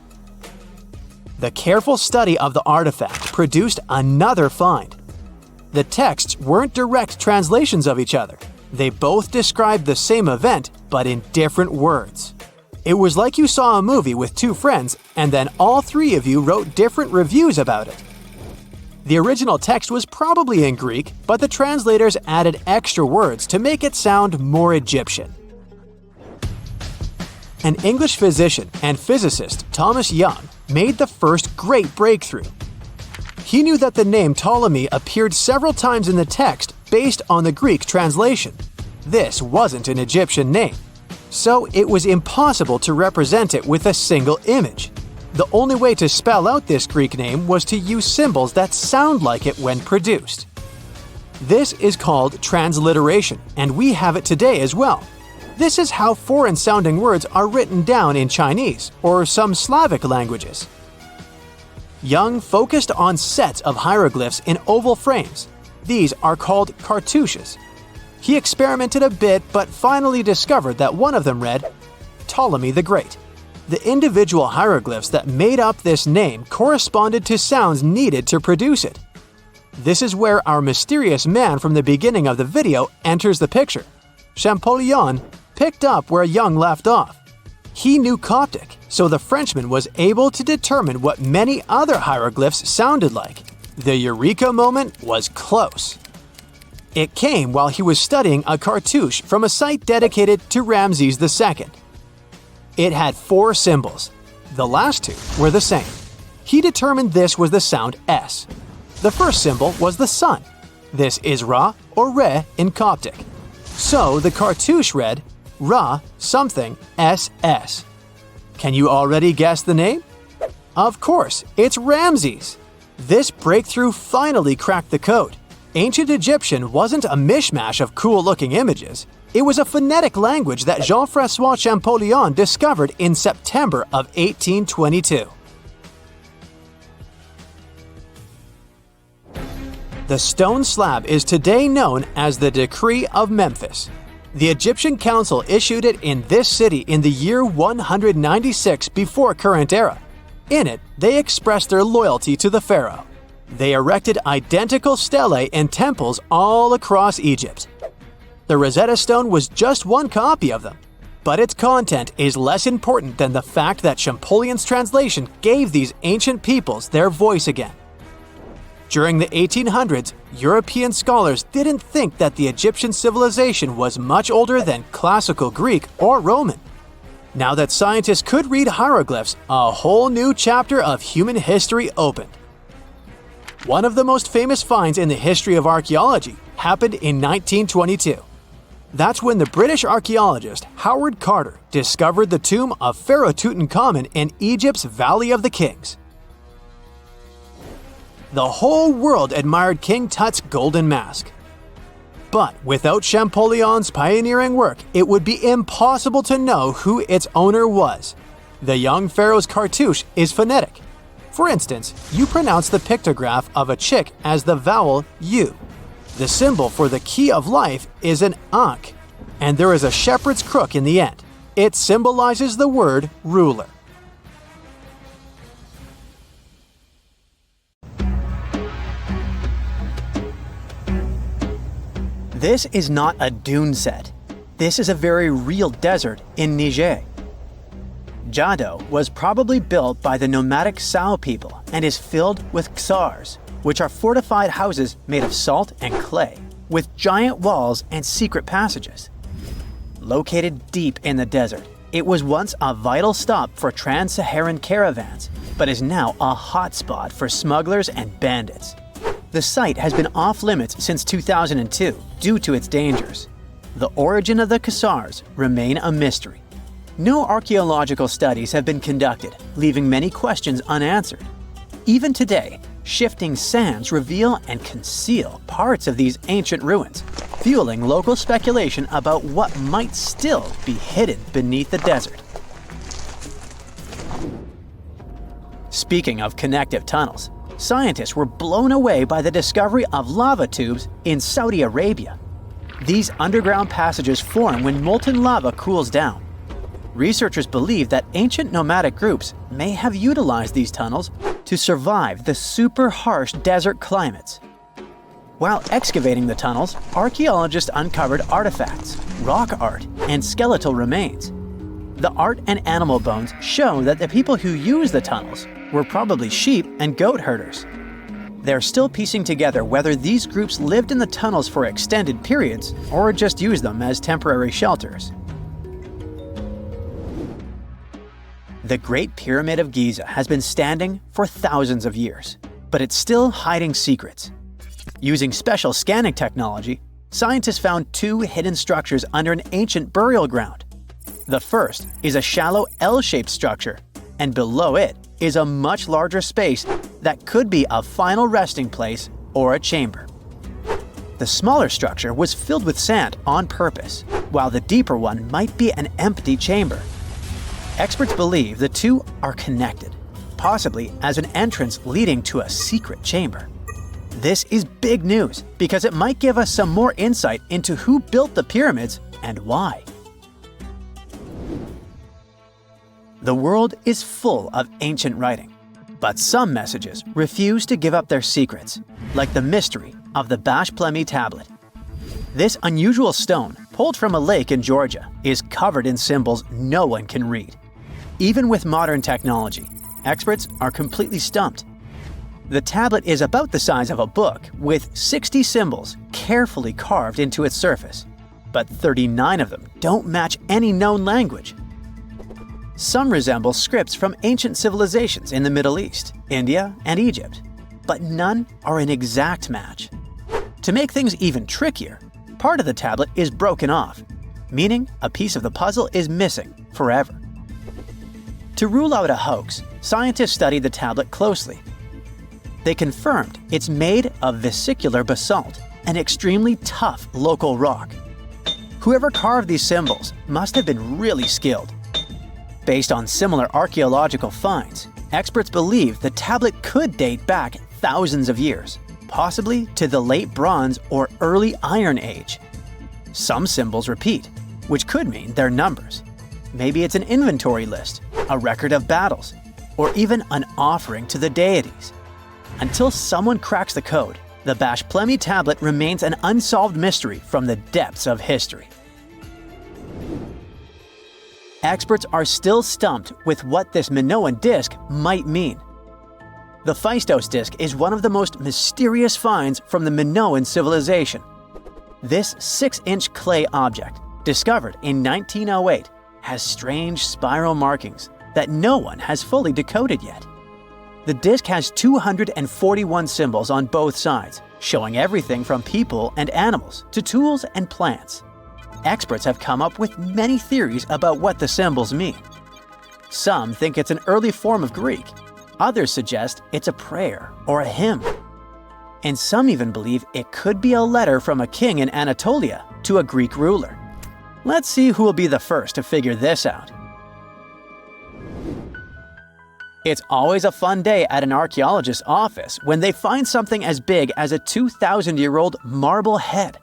The careful study of the artifact produced another find. The texts weren't direct translations of each other. They both described the same event, but in different words. It was like you saw a movie with 2 friends, and then all 3 of you wrote different reviews about it. The original text was probably in Greek, but the translators added extra words to make it sound more Egyptian. An English physician and physicist, Thomas Young, made the first great breakthrough. He knew that the name Ptolemy appeared several times in the text based on the Greek translation. This wasn't an Egyptian name, so it was impossible to represent it with a single image. The only way to spell out this Greek name was to use symbols that sound like it when produced. This is called transliteration, and we have it today as well. This is how foreign-sounding words are written down in Chinese or some Slavic languages. Young focused on sets of hieroglyphs in oval frames. These are called cartouches. He experimented a bit but finally discovered that one of them read, Ptolemy the Great. The individual hieroglyphs that made up this name corresponded to sounds needed to produce it. This is where our mysterious man from the beginning of the video enters the picture. Champollion picked up where Young left off. He knew Coptic, so the Frenchman was able to determine what many other hieroglyphs sounded like. The eureka moment was close. It came while he was studying a cartouche from a site dedicated to Ramses II. It had 4 symbols. The last 2 were the same. He determined this was the sound S. The first symbol was the sun. This is Ra or Re in Coptic. So the cartouche read Ra something SS. Can you already guess the name? Of course, it's Ramses. This breakthrough finally cracked the code. Ancient Egyptian wasn't a mishmash of cool-looking images. It was a phonetic language that Jean-François Champollion discovered in September of 1822. The stone slab is today known as the Decree of Memphis. The Egyptian Council issued it in this city in the year 196 before current era. In it, they expressed their loyalty to the pharaoh. They erected identical stelae in temples all across Egypt. The Rosetta Stone was just one copy of them, but its content is less important than the fact that Champollion's translation gave these ancient peoples their voice again. During the 1800s, European scholars didn't think that the Egyptian civilization was much older than classical Greek or Roman. Now that scientists could read hieroglyphs, a whole new chapter of human history opened. One of the most famous finds in the history of archaeology happened in 1922. That's when the British archaeologist Howard Carter discovered the tomb of Pharaoh Tutankhamun in Egypt's Valley of the Kings. The whole world admired King Tut's golden mask. But without Champollion's pioneering work, it would be impossible to know who its owner was. The young pharaoh's cartouche is phonetic. For instance, you pronounce the pictograph of a chick as the vowel U. The symbol for the key of life is an ankh, and there is a shepherd's crook in the end. It symbolizes the word ruler. This is not a dune set. This is a very real desert in Niger. Jado was probably built by the nomadic Sao people and is filled with ksars, which are fortified houses made of salt and clay, with giant walls and secret passages. Located deep in the desert, it was once a vital stop for trans-Saharan caravans, but is now a hotspot for smugglers and bandits. The site has been off-limits since 2002 due to its dangers. The origin of the ksars remain a mystery. No archaeological studies have been conducted, leaving many questions unanswered. Even today, shifting sands reveal and conceal parts of these ancient ruins, fueling local speculation about what might still be hidden beneath the desert. Speaking of connective tunnels, scientists were blown away by the discovery of lava tubes in Saudi Arabia. These underground passages form when molten lava cools down. Researchers believe that ancient nomadic groups may have utilized these tunnels to survive the super harsh desert climates. While excavating the tunnels, archaeologists uncovered artifacts, rock art, and skeletal remains. The art and animal bones show that the people who used the tunnels were probably sheep and goat herders. They're still piecing together whether these groups lived in the tunnels for extended periods or just used them as temporary shelters. The Great Pyramid of Giza has been standing for thousands of years, but it's still hiding secrets. Using special scanning technology, scientists found two hidden structures under an ancient burial ground. The first is a shallow L-shaped structure, and below it is a much larger space that could be a final resting place or a chamber. The smaller structure was filled with sand on purpose, while the deeper one might be an empty chamber. Experts believe the two are connected, possibly as an entrance leading to a secret chamber. This is big news because it might give us some more insight into who built the pyramids and why. The world is full of ancient writing, but some messages refuse to give up their secrets, like the mystery of the Bashplemy tablet. This unusual stone, pulled from a lake in Georgia, is covered in symbols no one can read. Even with modern technology, experts are completely stumped. The tablet is about the size of a book, with 60 symbols carefully carved into its surface, but 39 of them don't match any known language. Some resemble scripts from ancient civilizations in the Middle East, India, and Egypt, but none are an exact match. To make things even trickier, part of the tablet is broken off, meaning a piece of the puzzle is missing forever. To rule out a hoax, scientists studied the tablet closely. They confirmed it's made of vesicular basalt, an extremely tough local rock. Whoever carved these symbols must have been really skilled. Based on similar archaeological finds, experts believe the tablet could date back thousands of years, possibly to the late Bronze or early Iron Age. Some symbols repeat, which could mean they're numbers. Maybe it's an inventory list, a record of battles, or even an offering to the deities. Until someone cracks the code, the Bashplemy tablet remains an unsolved mystery from the depths of history. Experts are still stumped with what this Minoan disc might mean. The Phaistos Disc is one of the most mysterious finds from the Minoan civilization. This 6-inch clay object, discovered in 1908, has strange spiral markings that no one has fully decoded yet. The disc has 241 symbols on both sides, showing everything from people and animals to tools and plants. Experts have come up with many theories about what the symbols mean. Some think it's an early form of Greek. Others suggest it's a prayer or a hymn. And some even believe it could be a letter from a king in Anatolia to a Greek ruler. Let's see who will be the first to figure this out. It's always a fun day at an archaeologist's office when they find something as big as a 2,000-year-old marble head.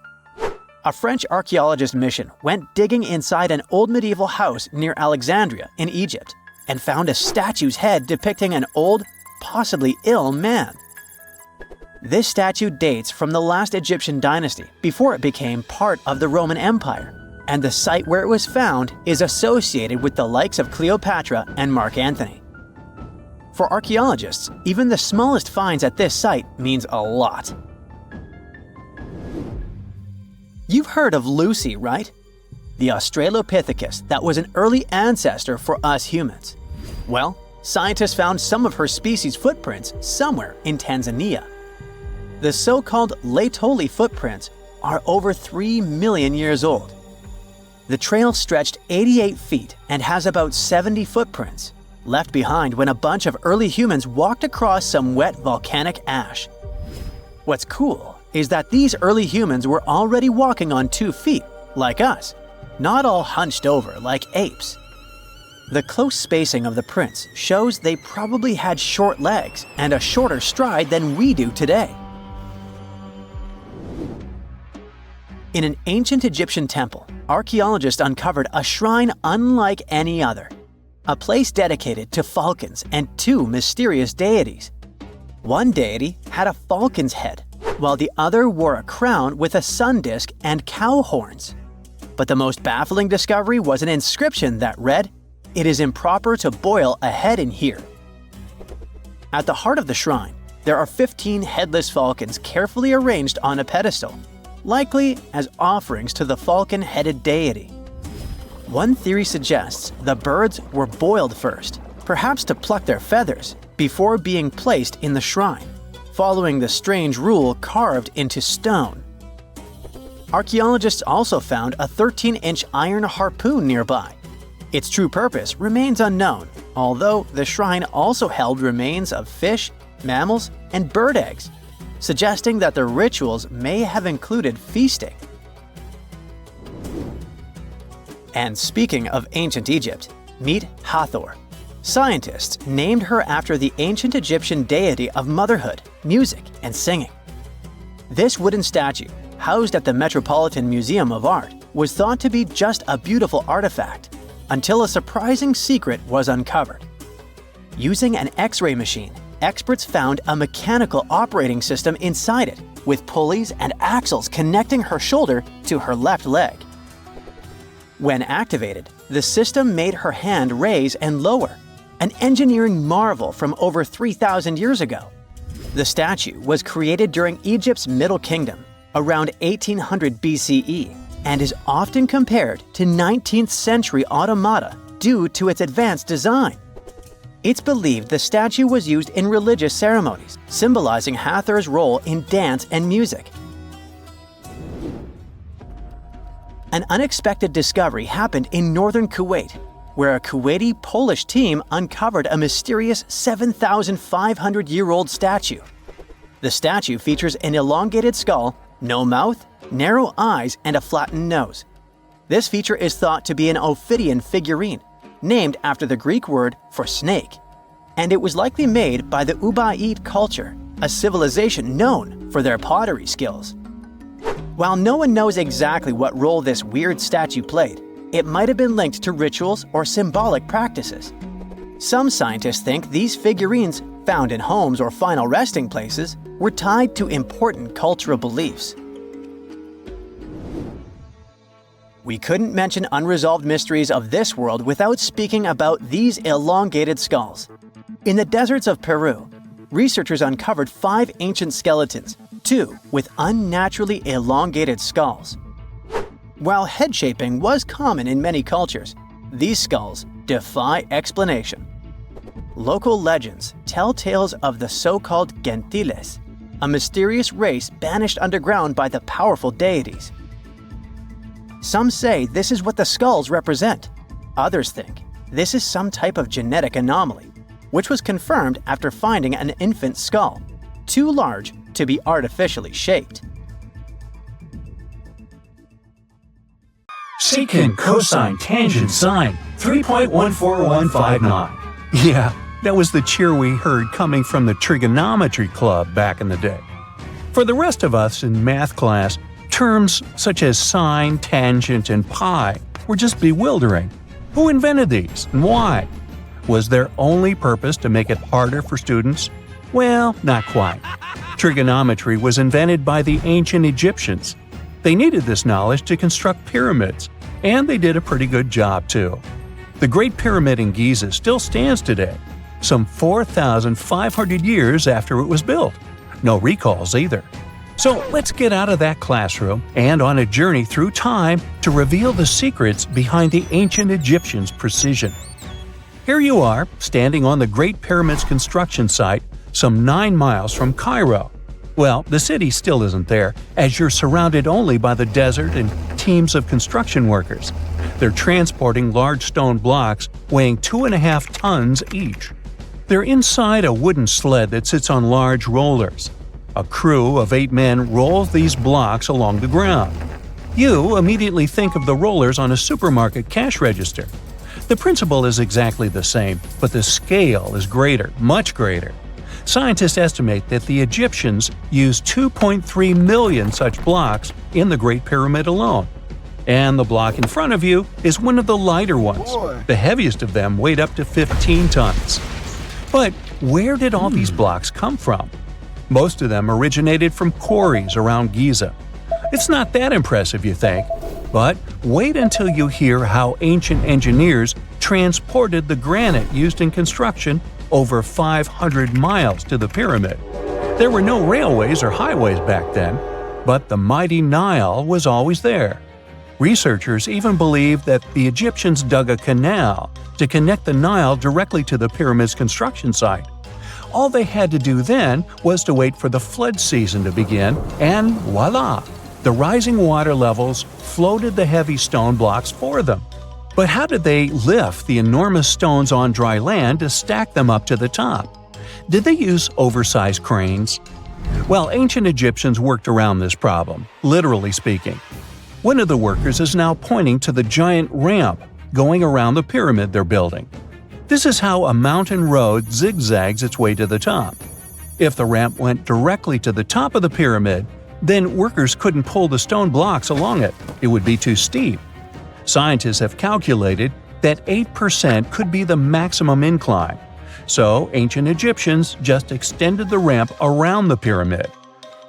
A French archaeologist mission went digging inside an old medieval house near Alexandria in Egypt and found a statue's head depicting an old, possibly ill man. This statue dates from the last Egyptian dynasty before it became part of the Roman Empire, and the site where it was found is associated with the likes of Cleopatra and Mark Antony. For archaeologists, even the smallest finds at this site means a lot. You've heard of Lucy, right? The Australopithecus that was an early ancestor for us humans. Well, scientists found some of her species' footprints somewhere in Tanzania. The so-called Laetoli footprints are over 3 million years old. The trail stretched 88 feet and has about 70 footprints, left behind when a bunch of early humans walked across some wet volcanic ash. What's cool is that these early humans were already walking on 2 feet, like us, not all hunched over like apes. The close spacing of the prints shows they probably had short legs and a shorter stride than we do today. In an ancient Egyptian temple, archaeologists uncovered a shrine unlike any other. A place dedicated to falcons and 2 mysterious deities. One deity had a falcon's head, while the other wore a crown with a sun disk and cow horns. But the most baffling discovery was an inscription that read, "It is improper to boil a head in here." At the heart of the shrine, there are 15 headless falcons carefully arranged on a pedestal, likely as offerings to the falcon-headed deity. One theory suggests the birds were boiled first, perhaps to pluck their feathers, before being placed in the shrine, following the strange rule carved into stone. Archaeologists also found a 13-inch iron harpoon nearby. Its true purpose remains unknown, although the shrine also held remains of fish, mammals, and bird eggs, suggesting that the rituals may have included feasting. And speaking of ancient Egypt, meet Hathor. Scientists named her after the ancient Egyptian deity of motherhood, music, and singing. This wooden statue, housed at the Metropolitan Museum of Art, was thought to be just a beautiful artifact, until a surprising secret was uncovered. Using an X-ray machine, experts found a mechanical operating system inside it, with pulleys and axles connecting her shoulder to her left leg. When activated, the system made her hand raise and lower, an engineering marvel from over 3,000 years ago. The statue was created during Egypt's Middle Kingdom, around 1800 BCE, and is often compared to 19th century automata due to its advanced design. It's believed the statue was used in religious ceremonies, symbolizing Hathor's role in dance and music. An unexpected discovery happened in northern Kuwait, where a Kuwaiti-Polish team uncovered a mysterious 7,500-year-old statue. The statue features an elongated skull, no mouth, narrow eyes, and a flattened nose. This feature is thought to be an Ophidian figurine, named after the Greek word for snake, and it was likely made by the Ubaid culture, a civilization known for their pottery skills. While no one knows exactly what role this weird statue played, it might have been linked to rituals or symbolic practices. Some scientists think these figurines, found in homes or final resting places, were tied to important cultural beliefs. We couldn't mention unresolved mysteries of this world without speaking about these elongated skulls. In the deserts of Peru, researchers uncovered 5 ancient skeletons, 2 with unnaturally elongated skulls. While head shaping was common in many cultures, These skulls defy explanation. Local legends tell tales of the so-called gentiles, a mysterious race banished underground by the powerful deities. Some say this is what the skulls represent. Others think this is some type of genetic anomaly, which was confirmed after finding an infant skull, too large to be artificially shaped. Secant, cosine, tangent, sine, 3.14159. Yeah, that was the cheer we heard coming from the trigonometry club back in the day. For the rest of us in math class, terms such as sine, tangent, and pi were just bewildering. Who invented these and why? Was their only purpose to make it harder for students? Well, not quite. Trigonometry was invented by the ancient Egyptians. They needed this knowledge to construct pyramids, and they did a pretty good job too. The Great Pyramid in Giza still stands today, some 4,500 years after it was built. No recalls either. So let's get out of that classroom and on a journey through time to reveal the secrets behind the ancient Egyptians' precision. Here you are, standing on the Great Pyramid's construction site, some 9 miles from Cairo. Well, the city still isn't there, as you're surrounded only by the desert and teams of construction workers. They're transporting large stone blocks weighing 2.5 tons each. They're inside a wooden sled that sits on large rollers. A crew of 8 men rolls these blocks along the ground. You immediately think of the rollers on a supermarket cash register. The principle is exactly the same, but the scale is greater, much greater. Scientists estimate that the Egyptians used 2.3 million such blocks in the Great Pyramid alone. And the block in front of you is one of the lighter ones. The heaviest of them weighed up to 15 tons. But where did all these blocks come from? Most of them originated from quarries around Giza. It's not that impressive, you think, but wait until you hear how ancient engineers transported the granite used in construction over 500 miles to the pyramid. There were no railways or highways back then, but the mighty Nile was always there. Researchers even believe that the Egyptians dug a canal to connect the Nile directly to the pyramid's construction site. All they had to do then was to wait for the flood season to begin, and voila! The rising water levels floated the heavy stone blocks for them. But how did they lift the enormous stones on dry land to stack them up to the top? Did they use oversized cranes? Well, ancient Egyptians worked around this problem, literally speaking. One of the workers is now pointing to the giant ramp going around the pyramid they're building. This is how a mountain road zigzags its way to the top. If the ramp went directly to the top of the pyramid, then workers couldn't pull the stone blocks along it. It would be too steep. Scientists have calculated that 8% could be the maximum incline. So ancient Egyptians just extended the ramp around the pyramid.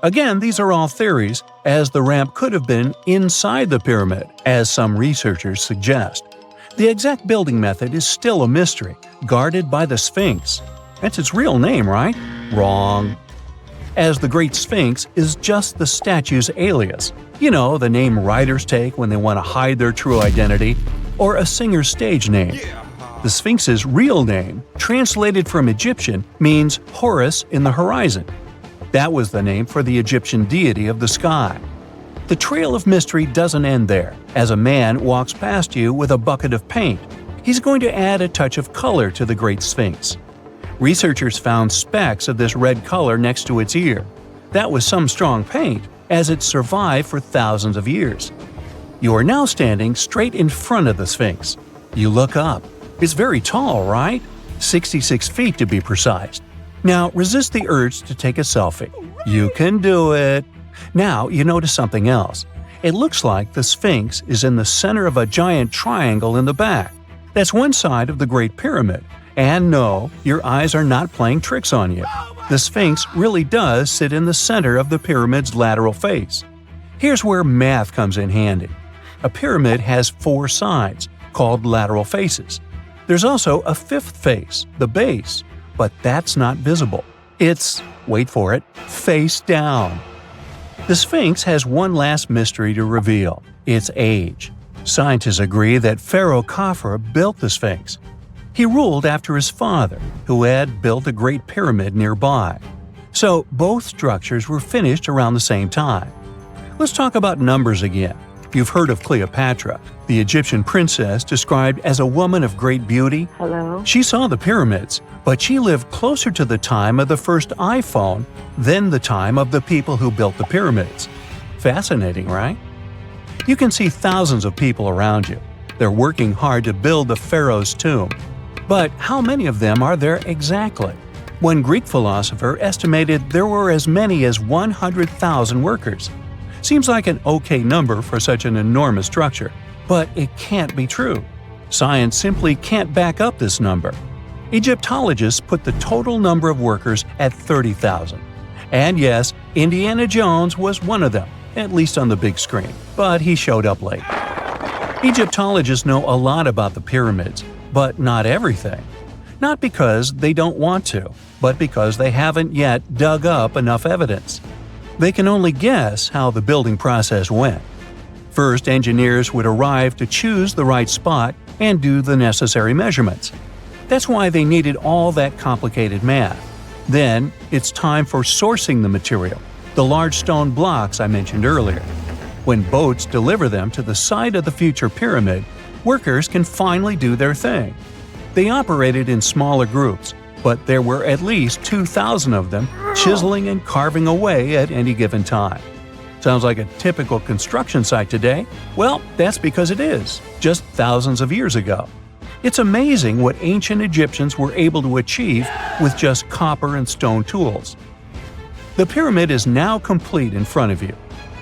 Again, these are all theories, as the ramp could have been inside the pyramid, as some researchers suggest. The exact building method is still a mystery, guarded by the Sphinx. That's its real name, right? Wrong. As the Great Sphinx is just the statue's alias. You know, the name writers take when they want to hide their true identity, or a singer's stage name. The Sphinx's real name, translated from Egyptian, means Horus in the horizon. That was the name for the Egyptian deity of the sky. The trail of mystery doesn't end there. As a man walks past you with a bucket of paint, he's going to add a touch of color to the Great Sphinx. Researchers found specks of this red color next to its ear. That was some strong paint, as it survived for thousands of years. You are now standing straight in front of the Sphinx. You look up. It's very tall, right? 66 feet to be precise. Now resist the urge to take a selfie. You can do it. Now you notice something else. It looks like the Sphinx is in the center of a giant triangle in the back. That's one side of the Great Pyramid. And no, your eyes are not playing tricks on you. The Sphinx really does sit in the center of the pyramid's lateral face. Here's where math comes in handy. A pyramid has 4 sides, called lateral faces. There's also a 5th face, the base, but that's not visible. It's, wait for it, face down. The Sphinx has one last mystery to reveal: its age. Scientists agree that Pharaoh Khafre built the Sphinx. He ruled after his father, who had built a Great Pyramid nearby. So both structures were finished around the same time. Let's talk about numbers again. You've heard of Cleopatra, the Egyptian princess described as a woman of great beauty. Hello? She saw the pyramids, but she lived closer to the time of the first iPhone than the time of the people who built the pyramids. Fascinating, right? You can see thousands of people around you. They're working hard to build the pharaoh's tomb. But how many of them are there exactly? One Greek philosopher estimated there were as many as 100,000 workers. Seems like an okay number for such an enormous structure, but it can't be true. Science simply can't back up this number. Egyptologists put the total number of workers at 30,000. And yes, Indiana Jones was one of them, at least on the big screen, but he showed up late. Egyptologists know a lot about the pyramids, but not everything. Not because they don't want to, but because they haven't yet dug up enough evidence. They can only guess how the building process went. First, engineers would arrive to choose the right spot and do the necessary measurements. That's why they needed all that complicated math. Then, it's time for sourcing the material, the large stone blocks I mentioned earlier. When boats deliver them to the site of the future pyramid, workers can finally do their thing. They operated in smaller groups, but there were at least 2,000 of them chiseling and carving away at any given time. Sounds like a typical construction site today? Well, that's because it is, just thousands of years ago. It's amazing what ancient Egyptians were able to achieve with just copper and stone tools. The pyramid is now complete in front of you.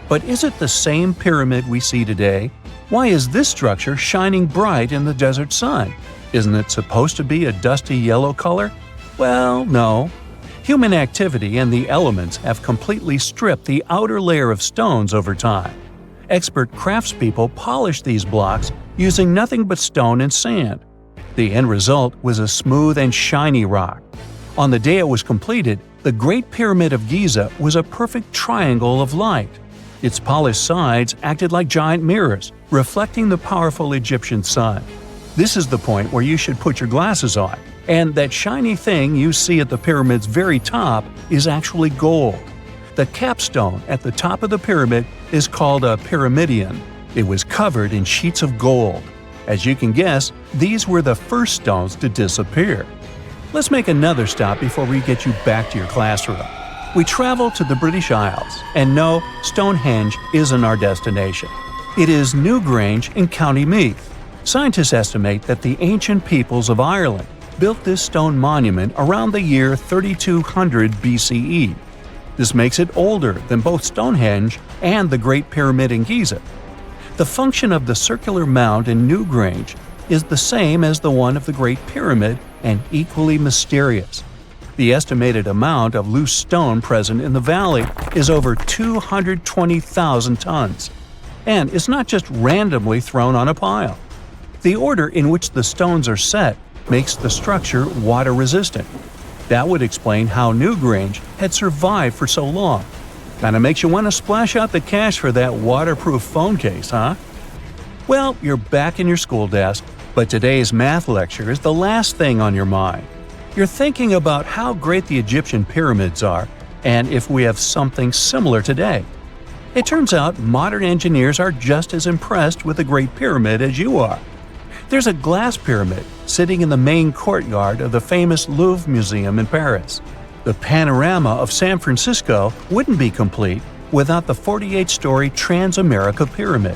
But is it the same pyramid we see today? Why is this structure shining bright in the desert sun? Isn't it supposed to be a dusty yellow color? Well, no. Human activity and the elements have completely stripped the outer layer of stones over time. Expert craftspeople polished these blocks using nothing but stone and sand. The end result was a smooth and shiny rock. On the day it was completed, the Great Pyramid of Giza was a perfect triangle of light. Its polished sides acted like giant mirrors, reflecting the powerful Egyptian sun. This is the point where you should put your glasses on, and that shiny thing you see at the pyramid's very top is actually gold. The capstone at the top of the pyramid is called a pyramidion. It was covered in sheets of gold. As you can guess, these were the first stones to disappear. Let's make another stop before we get you back to your classroom. We travel to the British Isles, and no, Stonehenge isn't our destination. It is Newgrange in County Meath. Scientists estimate that the ancient peoples of Ireland built this stone monument around the year 3200 BCE. This makes it older than both Stonehenge and the Great Pyramid in Giza. The function of the circular mound in Newgrange is the same as the one of the Great Pyramid and equally mysterious. The estimated amount of loose stone present in the valley is over 220,000 tons. And it's not just randomly thrown on a pile. The order in which the stones are set makes the structure water-resistant. That would explain how Newgrange had survived for so long. Kinda makes you want to splash out the cash for that waterproof phone case, huh? Well, you're back in your school desk, but today's math lecture is the last thing on your mind. You're thinking about how great the Egyptian pyramids are, and if we have something similar today. It turns out modern engineers are just as impressed with the Great Pyramid as you are. There's a glass pyramid sitting in the main courtyard of the famous Louvre Museum in Paris. The panorama of San Francisco wouldn't be complete without the 48-story Transamerica Pyramid.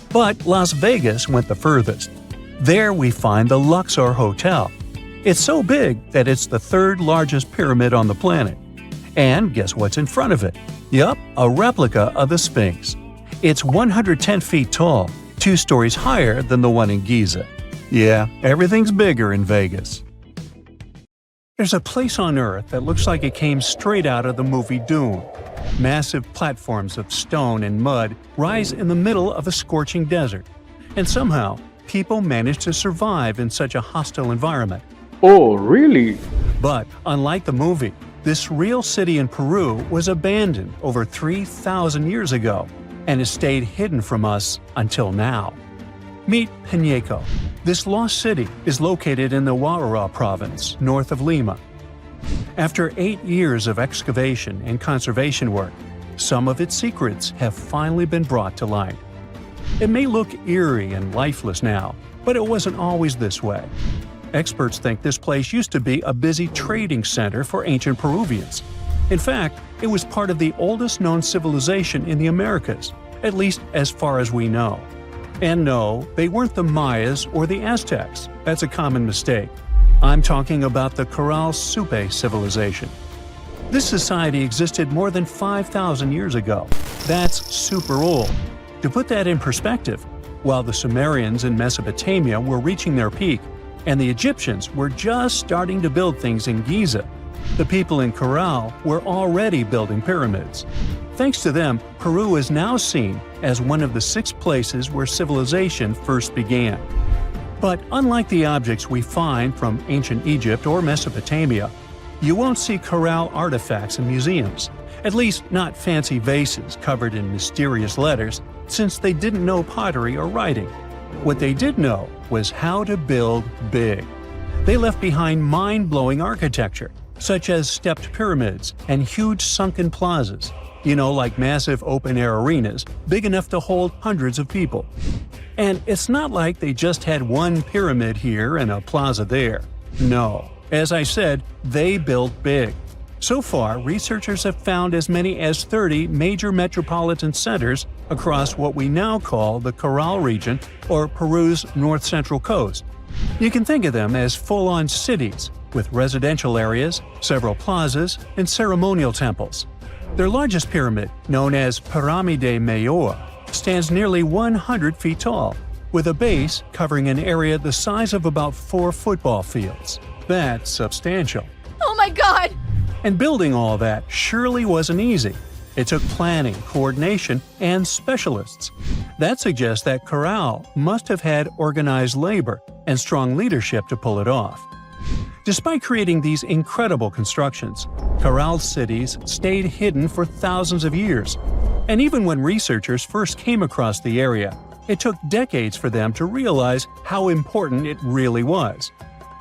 But Las Vegas went the furthest. There we find the Luxor Hotel. It's so big that it's the third largest pyramid on the planet. And guess what's in front of it? Yup, a replica of the Sphinx. It's 110 feet tall, 2 stories higher than the one in Giza. Yeah, everything's bigger in Vegas. There's a place on Earth that looks like it came straight out of the movie Dune. Massive platforms of stone and mud rise in the middle of a scorching desert. And somehow, people manage to survive in such a hostile environment. Oh, really? But, unlike the movie, this real city in Peru was abandoned over 3,000 years ago, and has stayed hidden from us until now. Meet Panyeko. This lost city is located in the Warara province, north of Lima. After 8 years of excavation and conservation work, some of its secrets have finally been brought to light. It may look eerie and lifeless now, but it wasn't always this way. Experts think this place used to be a busy trading center for ancient Peruvians. In fact, it was part of the oldest known civilization in the Americas, at least as far as we know. And no, they weren't the Mayas or the Aztecs. That's a common mistake. I'm talking about the Caral Sup civilization. This society existed more than 5,000 years ago. That's super old. To put that in perspective, while the Sumerians in Mesopotamia were reaching their peak, and the Egyptians were just starting to build things in Giza, the people in Caral were already building pyramids. Thanks to them, Peru is now seen as one of the 6 places where civilization first began. But unlike the objects we find from ancient Egypt or Mesopotamia, you won't see Caral artifacts in museums, at least not fancy vases covered in mysterious letters, since they didn't know pottery or writing. What they did know was how to build big. They left behind mind-blowing architecture, such as stepped pyramids and huge sunken plazas, like massive open-air arenas big enough to hold hundreds of people. And it's not like they just had one pyramid here and a plaza there. No, as I said, they built big. So far, researchers have found as many as 30 major metropolitan centers across what we now call the Caral region or Peru's north-central coast. You can think of them as full-on cities, with residential areas, several plazas, and ceremonial temples. Their largest pyramid, known as Piramide Mayor, stands nearly 100 feet tall, with a base covering an area the size of about 4 football fields. That's substantial. Oh my god! And building all that surely wasn't easy. It took planning, coordination, and specialists. That suggests that Caral must have had organized labor and strong leadership to pull it off. Despite creating these incredible constructions, Caral cities stayed hidden for thousands of years. And even when researchers first came across the area, it took decades for them to realize how important it really was.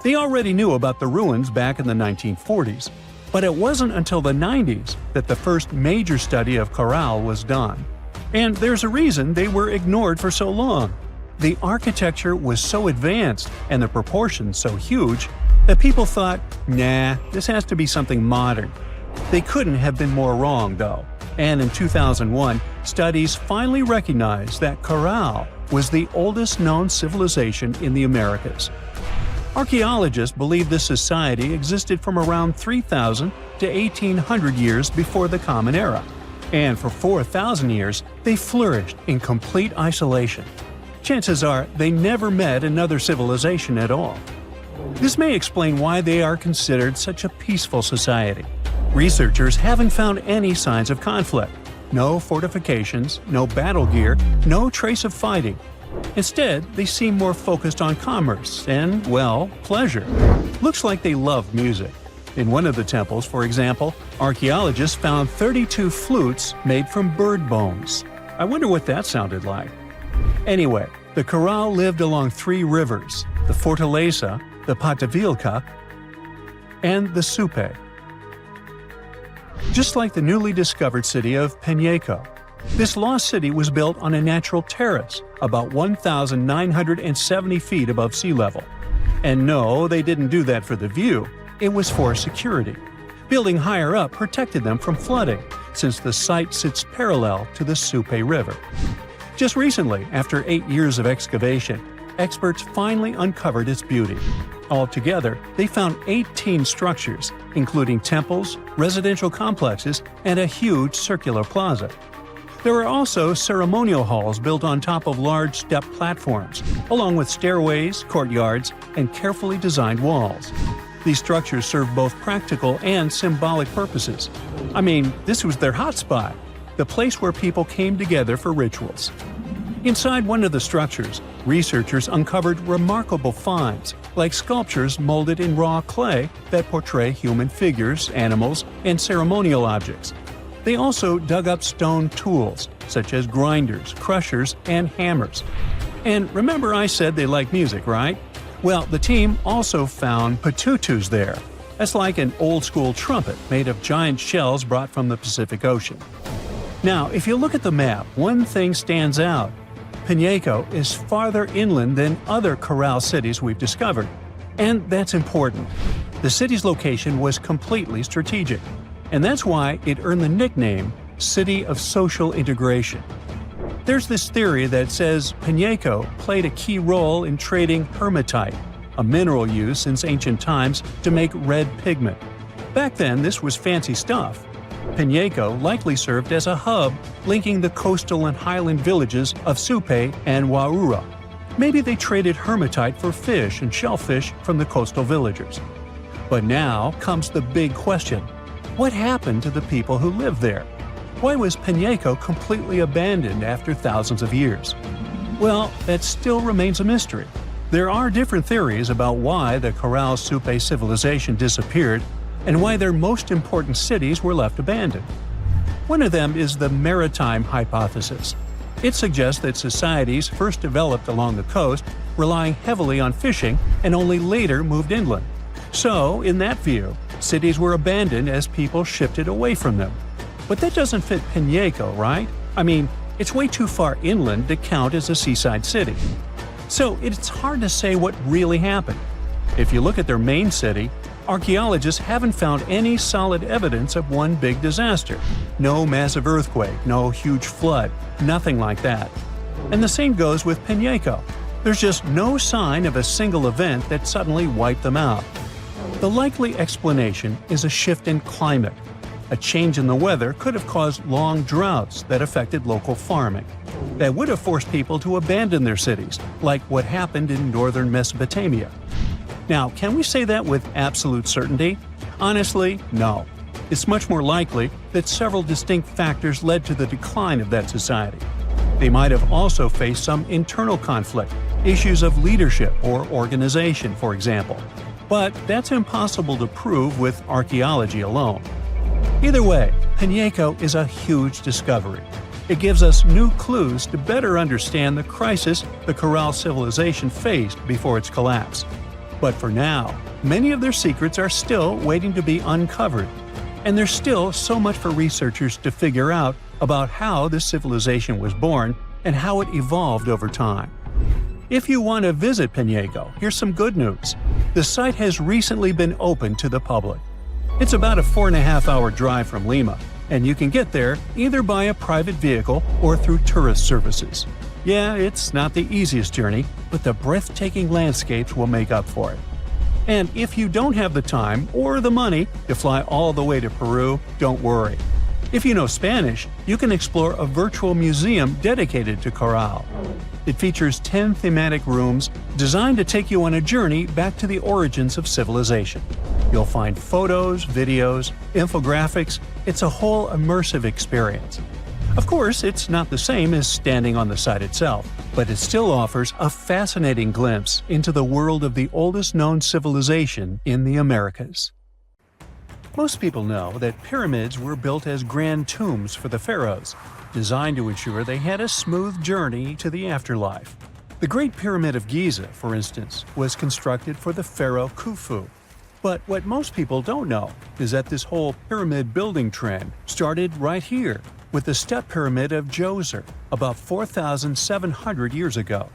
They already knew about the ruins back in the 1940s, but it wasn't until the 90s that the first major study of Caral was done. And there's a reason they were ignored for so long. The architecture was so advanced and the proportions so huge that people thought, nah, this has to be something modern. They couldn't have been more wrong, though. And in 2001, studies finally recognized that Caral was the oldest known civilization in the Americas. Archaeologists believe this society existed from around 3,000 to 1,800 years before the Common Era, and for 4,000 years they flourished in complete isolation. Chances are they never met another civilization at all. This may explain why they are considered such a peaceful society. Researchers haven't found any signs of conflict. No fortifications, no battle gear, no trace of fighting. Instead, they seem more focused on commerce and, well, pleasure. Looks like they love music. In one of the temples, for example, archaeologists found 32 flutes made from bird bones. I wonder what that sounded like. Anyway, the Caral lived along 3 rivers, the Fortaleza, the Patavilca, and the Supe. Just like the newly discovered city of Panyeko, this lost city was built on a natural terrace about 1,970 feet above sea level. And no, they didn't do that for the view, it was for security. Building higher up protected them from flooding, since the site sits parallel to the Supe River. Just recently, after 8 years of excavation, experts finally uncovered its beauty. Altogether, they found 18 structures, including temples, residential complexes, and a huge circular plaza. There are also ceremonial halls built on top of large step platforms, along with stairways, courtyards, and carefully designed walls. These structures serve both practical and symbolic purposes. I mean, this was their hotspot, the place where people came together for rituals. Inside one of the structures, researchers uncovered remarkable finds, like sculptures molded in raw clay that portray human figures, animals, and ceremonial objects. They also dug up stone tools, such as grinders, crushers, and hammers. And remember I said they like music, right? Well, the team also found patutus there. That's like an old-school trumpet made of giant shells brought from the Pacific Ocean. Now, if you look at the map, one thing stands out. Piñeco is farther inland than other Caral cities we've discovered. And that's important. The city's location was completely strategic. And that's why it earned the nickname City of Social Integration. There's this theory that says Piñeco played a key role in trading hematite, a mineral used since ancient times to make red pigment. Back then, this was fancy stuff. Piñeco likely served as a hub linking the coastal and highland villages of Supe and Waura. Maybe they traded hematite for fish and shellfish from the coastal villagers. But now comes the big question. What happened to the people who lived there? Why was Piñeco completely abandoned after thousands of years? Well, that still remains a mystery. There are different theories about why the Caral Sup civilization disappeared and why their most important cities were left abandoned. One of them is the maritime hypothesis. It suggests that societies first developed along the coast, relying heavily on fishing, and only later moved inland. So, in that view, cities were abandoned as people shifted away from them. But that doesn't fit Piñeco, right? I mean, it's way too far inland to count as a seaside city. So it's hard to say what really happened. If you look at their main city, archaeologists haven't found any solid evidence of one big disaster. No massive earthquake, no huge flood, nothing like that. And the same goes with Piñeco. There's just no sign of a single event that suddenly wiped them out. The likely explanation is a shift in climate. A change in the weather could have caused long droughts that affected local farming. That would have forced people to abandon their cities, like what happened in northern Mesopotamia. Now, can we say that with absolute certainty? Honestly, no. It's much more likely that several distinct factors led to the decline of that society. They might have also faced some internal conflict, issues of leadership or organization, for example. But that's impossible to prove with archaeology alone. Either way, Piñeco is a huge discovery. It gives us new clues to better understand the crisis the Caral civilization faced before its collapse. But for now, many of their secrets are still waiting to be uncovered. And there's still so much for researchers to figure out about how this civilization was born and how it evolved over time. If you want to visit Piñeco, here's some good news. The site has recently been opened to the public. It's about a 4.5-hour drive from Lima, and you can get there either by a private vehicle or through tourist services. Yeah, it's not the easiest journey, but the breathtaking landscapes will make up for it. And if you don't have the time or the money to fly all the way to Peru, don't worry. If you know Spanish, you can explore a virtual museum dedicated to Caral. It features 10 thematic rooms designed to take you on a journey back to the origins of civilization. You'll find photos, videos, infographics. It's a whole immersive experience. Of course, it's not the same as standing on the site itself, but it still offers a fascinating glimpse into the world of the oldest known civilization in the Americas. Most people know that pyramids were built as grand tombs for the pharaohs, designed to ensure they had a smooth journey to the afterlife. The Great Pyramid of Giza, for instance, was constructed for the pharaoh Khufu. But what most people don't know is that this whole pyramid building trend started right here, with the step pyramid of Djoser, about 4,700 years ago.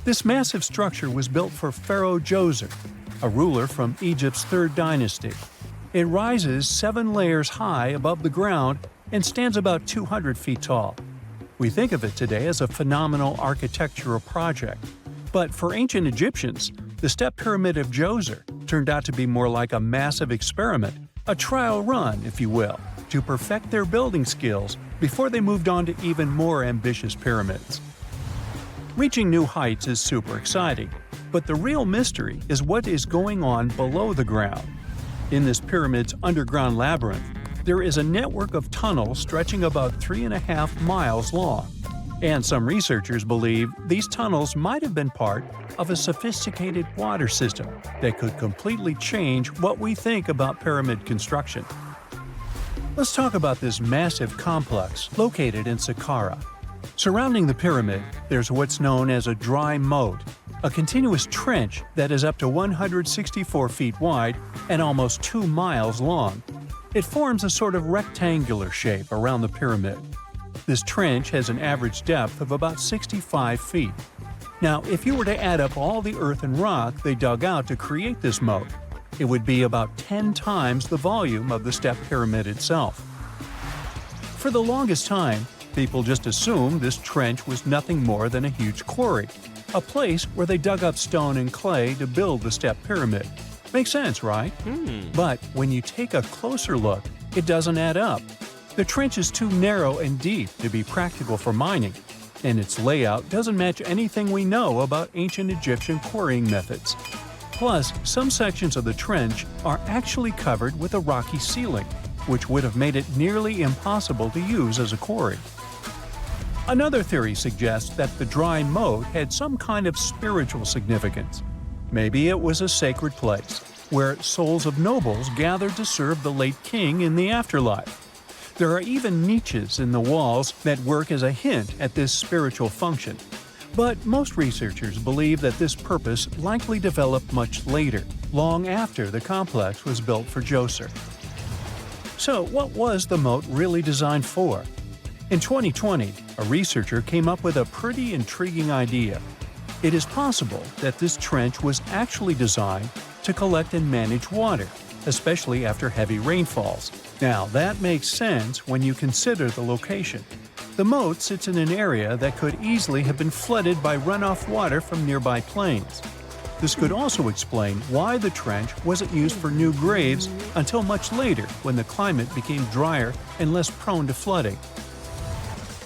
This massive structure was built for Pharaoh Djoser, a ruler from Egypt's 3rd dynasty. It rises 7 layers high above the ground and stands about 200 feet tall. We think of it today as a phenomenal architectural project. But for ancient Egyptians, the step pyramid of Djoser turned out to be more like a massive experiment, a trial run, if you will, to perfect their building skills before they moved on to even more ambitious pyramids. Reaching new heights is super exciting, but the real mystery is what is going on below the ground. In this pyramid's underground labyrinth, there is a network of tunnels stretching about 3.5 miles long. And some researchers believe these tunnels might have been part of a sophisticated water system that could completely change what we think about pyramid construction. Let's talk about this massive complex located in Saqqara. Surrounding the pyramid, there's what's known as a dry moat, a continuous trench that is up to 164 feet wide and almost 2 miles long. It forms a sort of rectangular shape around the pyramid. This trench has an average depth of about 65 feet. Now, if you were to add up all the earth and rock they dug out to create this moat, it would be about 10 times the volume of the step pyramid itself. For the longest time, people just assumed this trench was nothing more than a huge quarry, a place where they dug up stone and clay to build the step pyramid. Makes sense, right? But when you take a closer look, it doesn't add up. The trench is too narrow and deep to be practical for mining, and its layout doesn't match anything we know about ancient Egyptian quarrying methods. Plus, some sections of the trench are actually covered with a rocky ceiling, which would have made it nearly impossible to use as a quarry. Another theory suggests that the dry moat had some kind of spiritual significance. Maybe it was a sacred place, where souls of nobles gathered to serve the late king in the afterlife. There are even niches in the walls that work as a hint at this spiritual function. But most researchers believe that this purpose likely developed much later, long after the complex was built for Djoser. So, what was the moat really designed for? In 2020, a researcher came up with a pretty intriguing idea. It is possible that this trench was actually designed to collect and manage water, especially after heavy rainfalls. Now, that makes sense when you consider the location. The moat sits in an area that could easily have been flooded by runoff water from nearby plains. This could also explain why the trench wasn't used for new graves until much later when the climate became drier and less prone to flooding.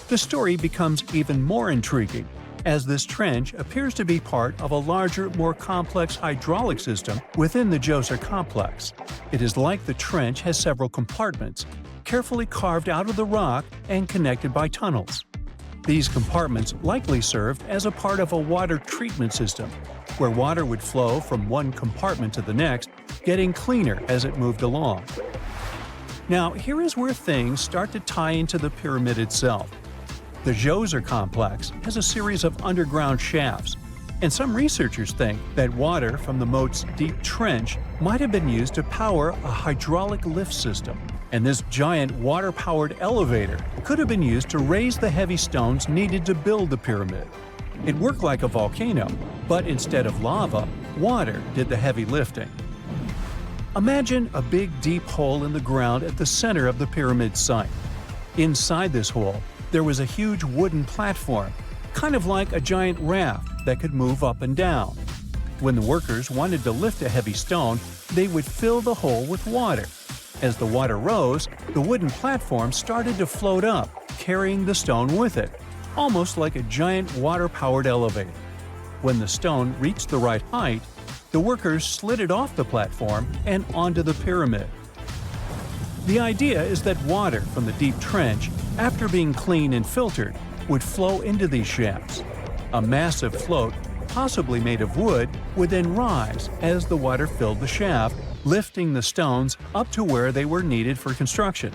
The story becomes even more intriguing, as this trench appears to be part of a larger, more complex hydraulic system within the Djoser complex. It is like the trench has several compartments, carefully carved out of the rock and connected by tunnels. These compartments likely served as a part of a water treatment system, where water would flow from one compartment to the next, getting cleaner as it moved along. Now, here is where things start to tie into the pyramid itself. The Djoser complex has a series of underground shafts, and some researchers think that water from the moat's deep trench might have been used to power a hydraulic lift system, and this giant water-powered elevator could have been used to raise the heavy stones needed to build the pyramid. It worked like a volcano, but instead of lava, water did the heavy lifting. Imagine a big deep hole in the ground at the center of the pyramid site. Inside this hole, there was a huge wooden platform, kind of like a giant raft that could move up and down. When the workers wanted to lift a heavy stone, they would fill the hole with water. As the water rose, the wooden platform started to float up, carrying the stone with it, almost like a giant water-powered elevator. When the stone reached the right height, the workers slid it off the platform and onto the pyramid. The idea is that water from the deep trench, after being cleaned and filtered, would flow into these shafts. A massive float, possibly made of wood, would then rise as the water filled the shaft, lifting the stones up to where they were needed for construction.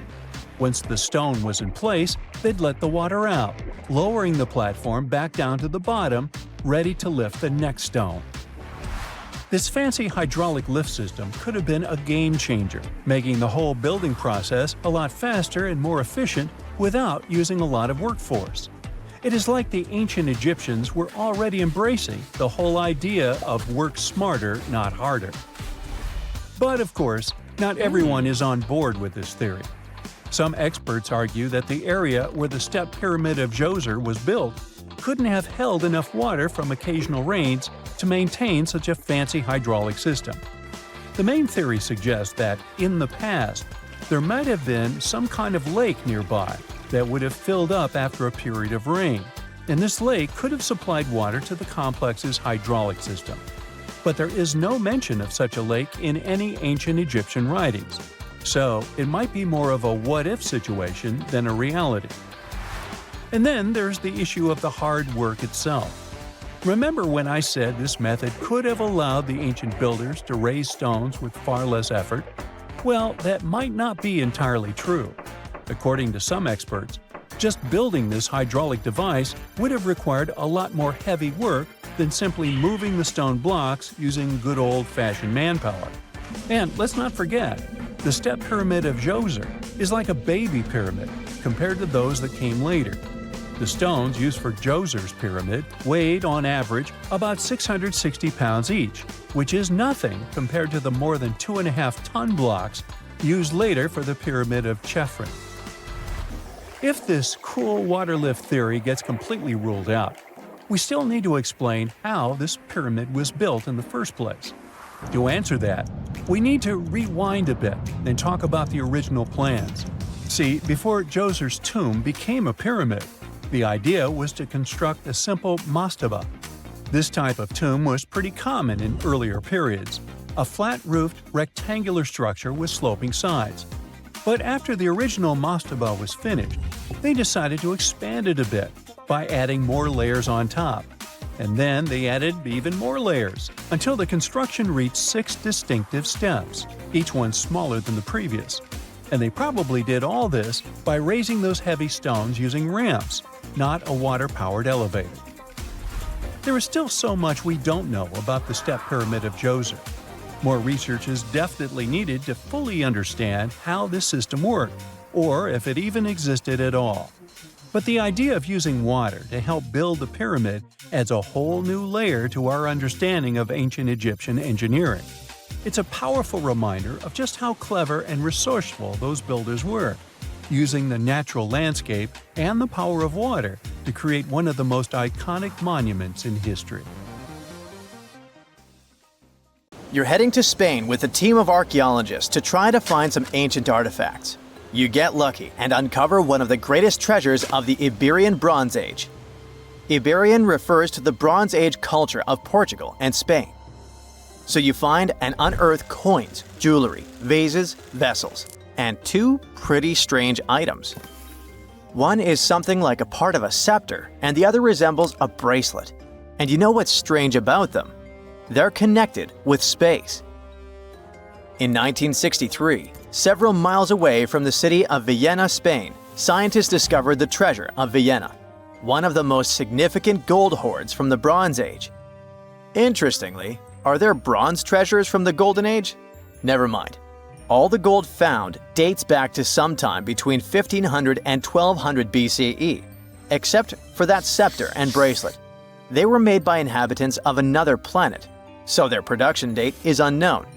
Once the stone was in place, they'd let the water out, lowering the platform back down to the bottom, ready to lift the next stone. This fancy hydraulic lift system could have been a game changer, making the whole building process a lot faster and more efficient without using a lot of workforce. It is like the ancient Egyptians were already embracing the whole idea of work smarter, not harder. But of course, not everyone is on board with this theory. Some experts argue that the area where the step pyramid of Djoser was built couldn't have held enough water from occasional rains to maintain such a fancy hydraulic system. The main theory suggests that, in the past, there might have been some kind of lake nearby that would have filled up after a period of rain, and this lake could have supplied water to the complex's hydraulic system. But there is no mention of such a lake in any ancient Egyptian writings, so it might be more of a what-if situation than a reality. And then there's the issue of the hard work itself. Remember when I said this method could have allowed the ancient builders to raise stones with far less effort? Well, that might not be entirely true. According to some experts, Just building this hydraulic device would have required a lot more heavy work than simply moving the stone blocks using good old-fashioned manpower. And let's not forget, the step pyramid of Djoser is like a baby pyramid compared to those that came later. The stones used for Djoser's pyramid weighed, on average, about 660 pounds each, which is nothing compared to the more than 2.5-ton blocks used later for the pyramid of Chephren. If this cool water lift theory gets completely ruled out, we still need to explain how this pyramid was built in the first place. To answer that, we need to rewind a bit and talk about the original plans. See, before Djoser's tomb became a pyramid, the idea was to construct a simple mastaba. This type of tomb was pretty common in earlier periods, a flat-roofed rectangular structure with sloping sides. But after the original mastaba was finished, they decided to expand it a bit by adding more layers on top. And then they added even more layers, until the construction reached 6 distinctive steps, each one smaller than the previous. And they probably did all this by raising those heavy stones using ramps, not a water-powered elevator. There is still so much we don't know about the step pyramid of Djoser. More research is definitely needed to fully understand how this system worked, or if it even existed at all. But the idea of using water to help build the pyramid adds a whole new layer to our understanding of ancient Egyptian engineering. It's a powerful reminder of just how clever and resourceful those builders were, using the natural landscape and the power of water to create one of the most iconic monuments in history. You're heading to Spain with a team of archaeologists to try to find some ancient artifacts. You get lucky and uncover one of the greatest treasures of the Iberian Bronze Age. Iberian refers to the Bronze Age culture of Portugal and Spain. So you find and unearth coins, jewelry, vases, vessels, and 2 pretty strange items. One is something like a part of a scepter, and the other resembles a bracelet. And you know what's strange about them? They're connected with space. In 1963, several miles away from the city of Villena, Spain, scientists discovered the treasure of Villena, one of the most significant gold hoards from the Bronze Age. Interestingly, are there bronze treasures from the Golden Age? Never mind. All the gold found dates back to sometime between 1500 and 1200 BCE, except for that scepter and bracelet. They were made by inhabitants of another planet, so their production date is unknown.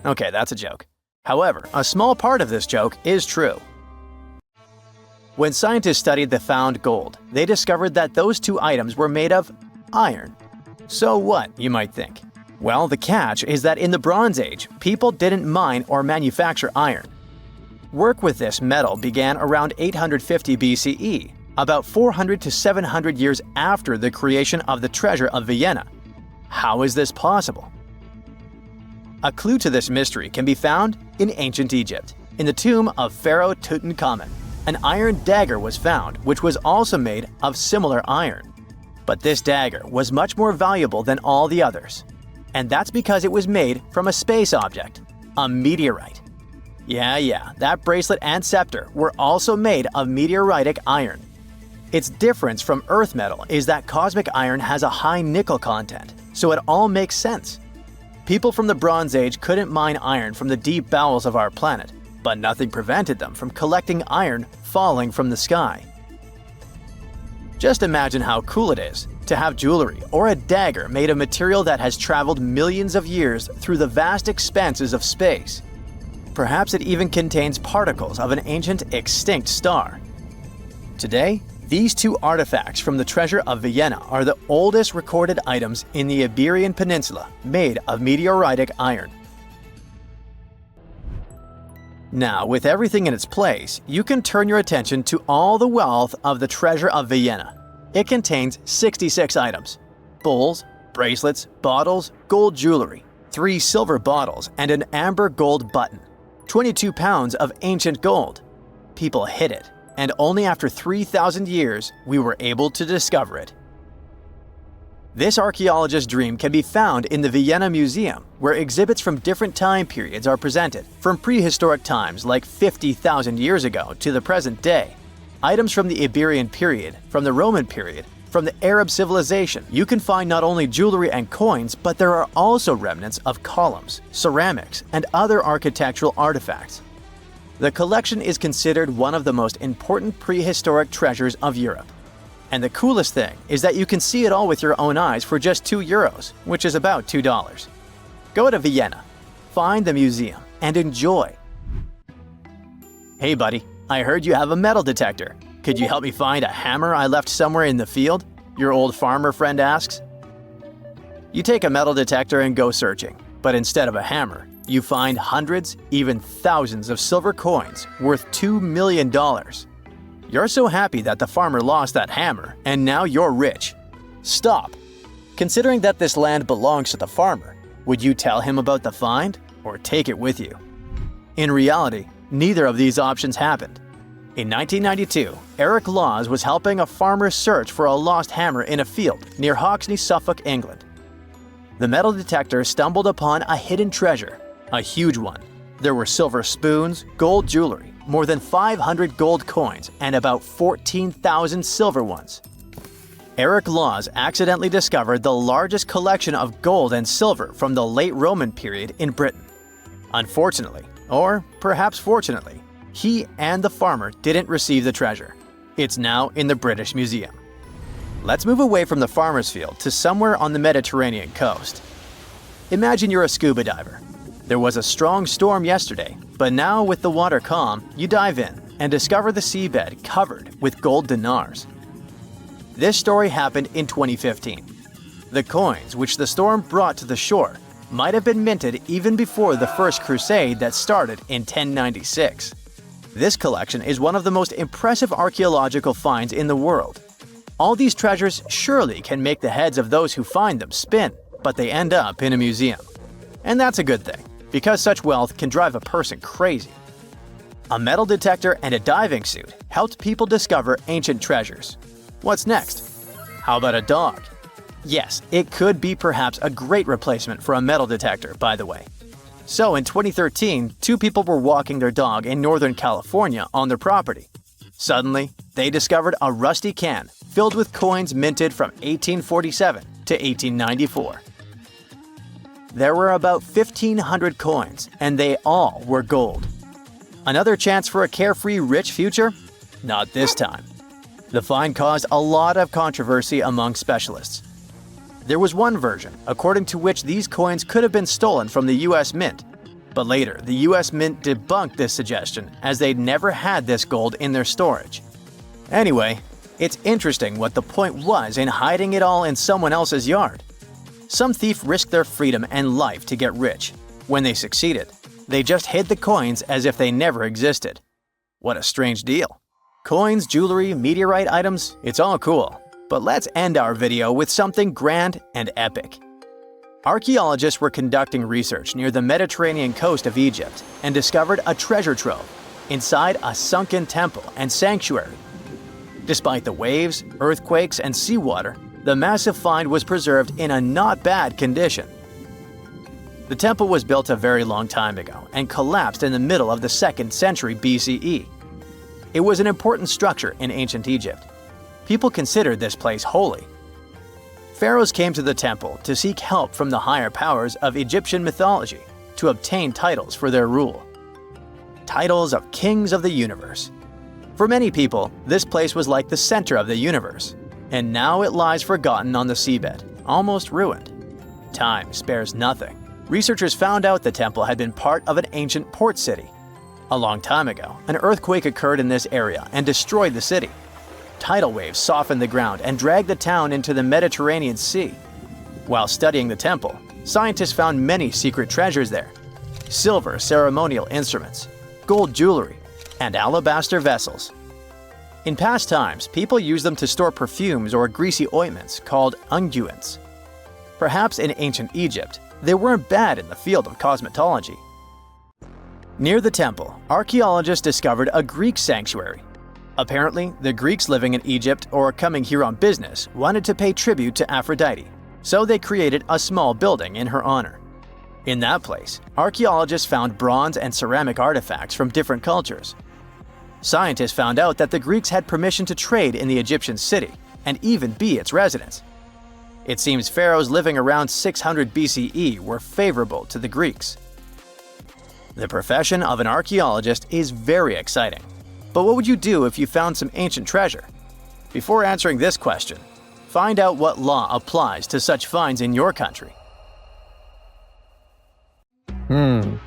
Okay, that's a joke. However, a small part of this joke is true. When scientists studied the found gold, they discovered that those 2 items were made of iron. So what, you might think? Well, the catch is that in the Bronze Age, people didn't mine or manufacture iron. Work with this metal began around 850 BCE, about 400 to 700 years after the creation of the treasure of Villena. How is this possible? A clue to this mystery can be found in ancient Egypt. In the tomb of Pharaoh Tutankhamun, an iron dagger was found, which was also made of similar iron. But this dagger was much more valuable than all the others. And that's because it was made from a space object, a meteorite. Yeah, that bracelet and scepter were also made of meteoritic iron. Its difference from Earth metal is that cosmic iron has a high nickel content, so it all makes sense. People from the Bronze Age couldn't mine iron from the deep bowels of our planet, but nothing prevented them from collecting iron falling from the sky. Just imagine how cool it is to have jewelry or a dagger made of material that has traveled millions of years through the vast expanses of space. Perhaps it even contains particles of an ancient extinct star. Today, these 2 artifacts from the treasure of Villena are the oldest recorded items in the Iberian Peninsula made of meteoritic iron. Now, with everything in its place, you can turn your attention to all the wealth of the treasure of Villena. It contains 66 items: bowls, bracelets, bottles, gold jewelry, 3 silver bottles, and an amber gold button. 22 pounds of ancient gold. People hid it, and only after 3,000 years we were able to discover it. This archaeologist's dream can be found in the Villena Museum, where exhibits from different time periods are presented, from prehistoric times like 50,000 years ago to the present day. items from the Iberian period, from the Roman period, from the Arab civilization. You can find not only jewelry and coins, but there are also remnants of columns, ceramics, and other architectural artifacts. The collection is considered one of the most important prehistoric treasures of Europe. And the coolest thing is that you can see it all with your own eyes for just €2, which is about $2. Go to Vienna, find the museum, and enjoy. Hey buddy, I heard you have a metal detector. Could you help me find a hammer I left somewhere in the field? Your old farmer friend asks. You take a metal detector and go searching, but instead of a hammer, you find hundreds, even thousands of silver coins worth $2 million. You're so happy that the farmer lost that hammer, and now you're rich. Stop! Considering that this land belongs to the farmer, would you tell him about the find or take it with you? In reality, neither of these options happened. In 1992, Eric Laws was helping a farmer search for a lost hammer in a field near Hoxne, Suffolk, England. The metal detector stumbled upon a hidden treasure, a huge one. There were silver spoons, gold jewelry, more than 500 gold coins, and about 14,000 silver ones. Eric Laws accidentally discovered the largest collection of gold and silver from the late Roman period in Britain. Unfortunately, or perhaps fortunately, he and the farmer didn't receive the treasure. It's now in the British Museum. Let's move away from the farmer's field to somewhere on the Mediterranean coast. Imagine you're a scuba diver. There was a strong storm yesterday, but now with the water calm, you dive in and discover the seabed covered with gold dinars. This story happened in 2015. The coins which the storm brought to the shore might have been minted even before the First Crusade that started in 1096. This collection is one of the most impressive archaeological finds in the world. All these treasures surely can make the heads of those who find them spin, but they end up in a museum. And that's a good thing, because such wealth can drive a person crazy. A metal detector and a diving suit helped people discover ancient treasures. What's next? How about a dog? Yes, it could be perhaps a great replacement for a metal detector, by the way. So in 2013, two people were walking their dog in Northern California on their property. Suddenly, they discovered a rusty can filled with coins minted from 1847 to 1894. There were about 1,500 coins, and they all were gold. Another chance for a carefree rich future? Not this time. The find caused a lot of controversy among specialists. There was one version, according to which these coins could have been stolen from the US Mint, but later the US Mint debunked this suggestion as they'd never had this gold in their storage. Anyway, it's interesting what the point was in hiding it all in someone else's yard. Some thief risked their freedom and life to get rich. When they succeeded, they just hid the coins as if they never existed. What a strange deal. Coins, jewelry, meteorite items, it's all cool. But let's end our video with something grand and epic. Archaeologists were conducting research near the Mediterranean coast of Egypt and discovered a treasure trove inside a sunken temple and sanctuary. Despite the waves, earthquakes, and seawater, the massive find was preserved in a not bad condition. The temple was built a very long time ago and collapsed in the middle of the 2nd century BCE. It was an important structure in ancient Egypt. People considered this place holy. Pharaohs came to the temple to seek help from the higher powers of Egyptian mythology to obtain titles for their rule. Titles of kings of the universe. For many people, this place was like the center of the universe, and now it lies forgotten on the seabed, almost ruined. Time spares nothing. Researchers found out the temple had been part of an ancient port city. A long time ago, an earthquake occurred in this area and destroyed the city. Tidal waves softened the ground and dragged the town into the Mediterranean Sea. While studying the temple, scientists found many secret treasures there: silver ceremonial instruments, gold jewelry, and alabaster vessels. In past times, people used them to store perfumes or greasy ointments called unguents. Perhaps in ancient Egypt, they weren't bad in the field of cosmetology. Near the temple, archaeologists discovered a Greek sanctuary. Apparently, the Greeks living in Egypt or coming here on business wanted to pay tribute to Aphrodite, so they created a small building in her honor. In that place, archaeologists found bronze and ceramic artifacts from different cultures. Scientists found out that the Greeks had permission to trade in the Egyptian city and even be its residents. It seems pharaohs living around 600 BCE were favorable to the Greeks. The profession of an archaeologist is very exciting. But what would you do if you found some ancient treasure? Before answering this question, find out what law applies to such finds in your country.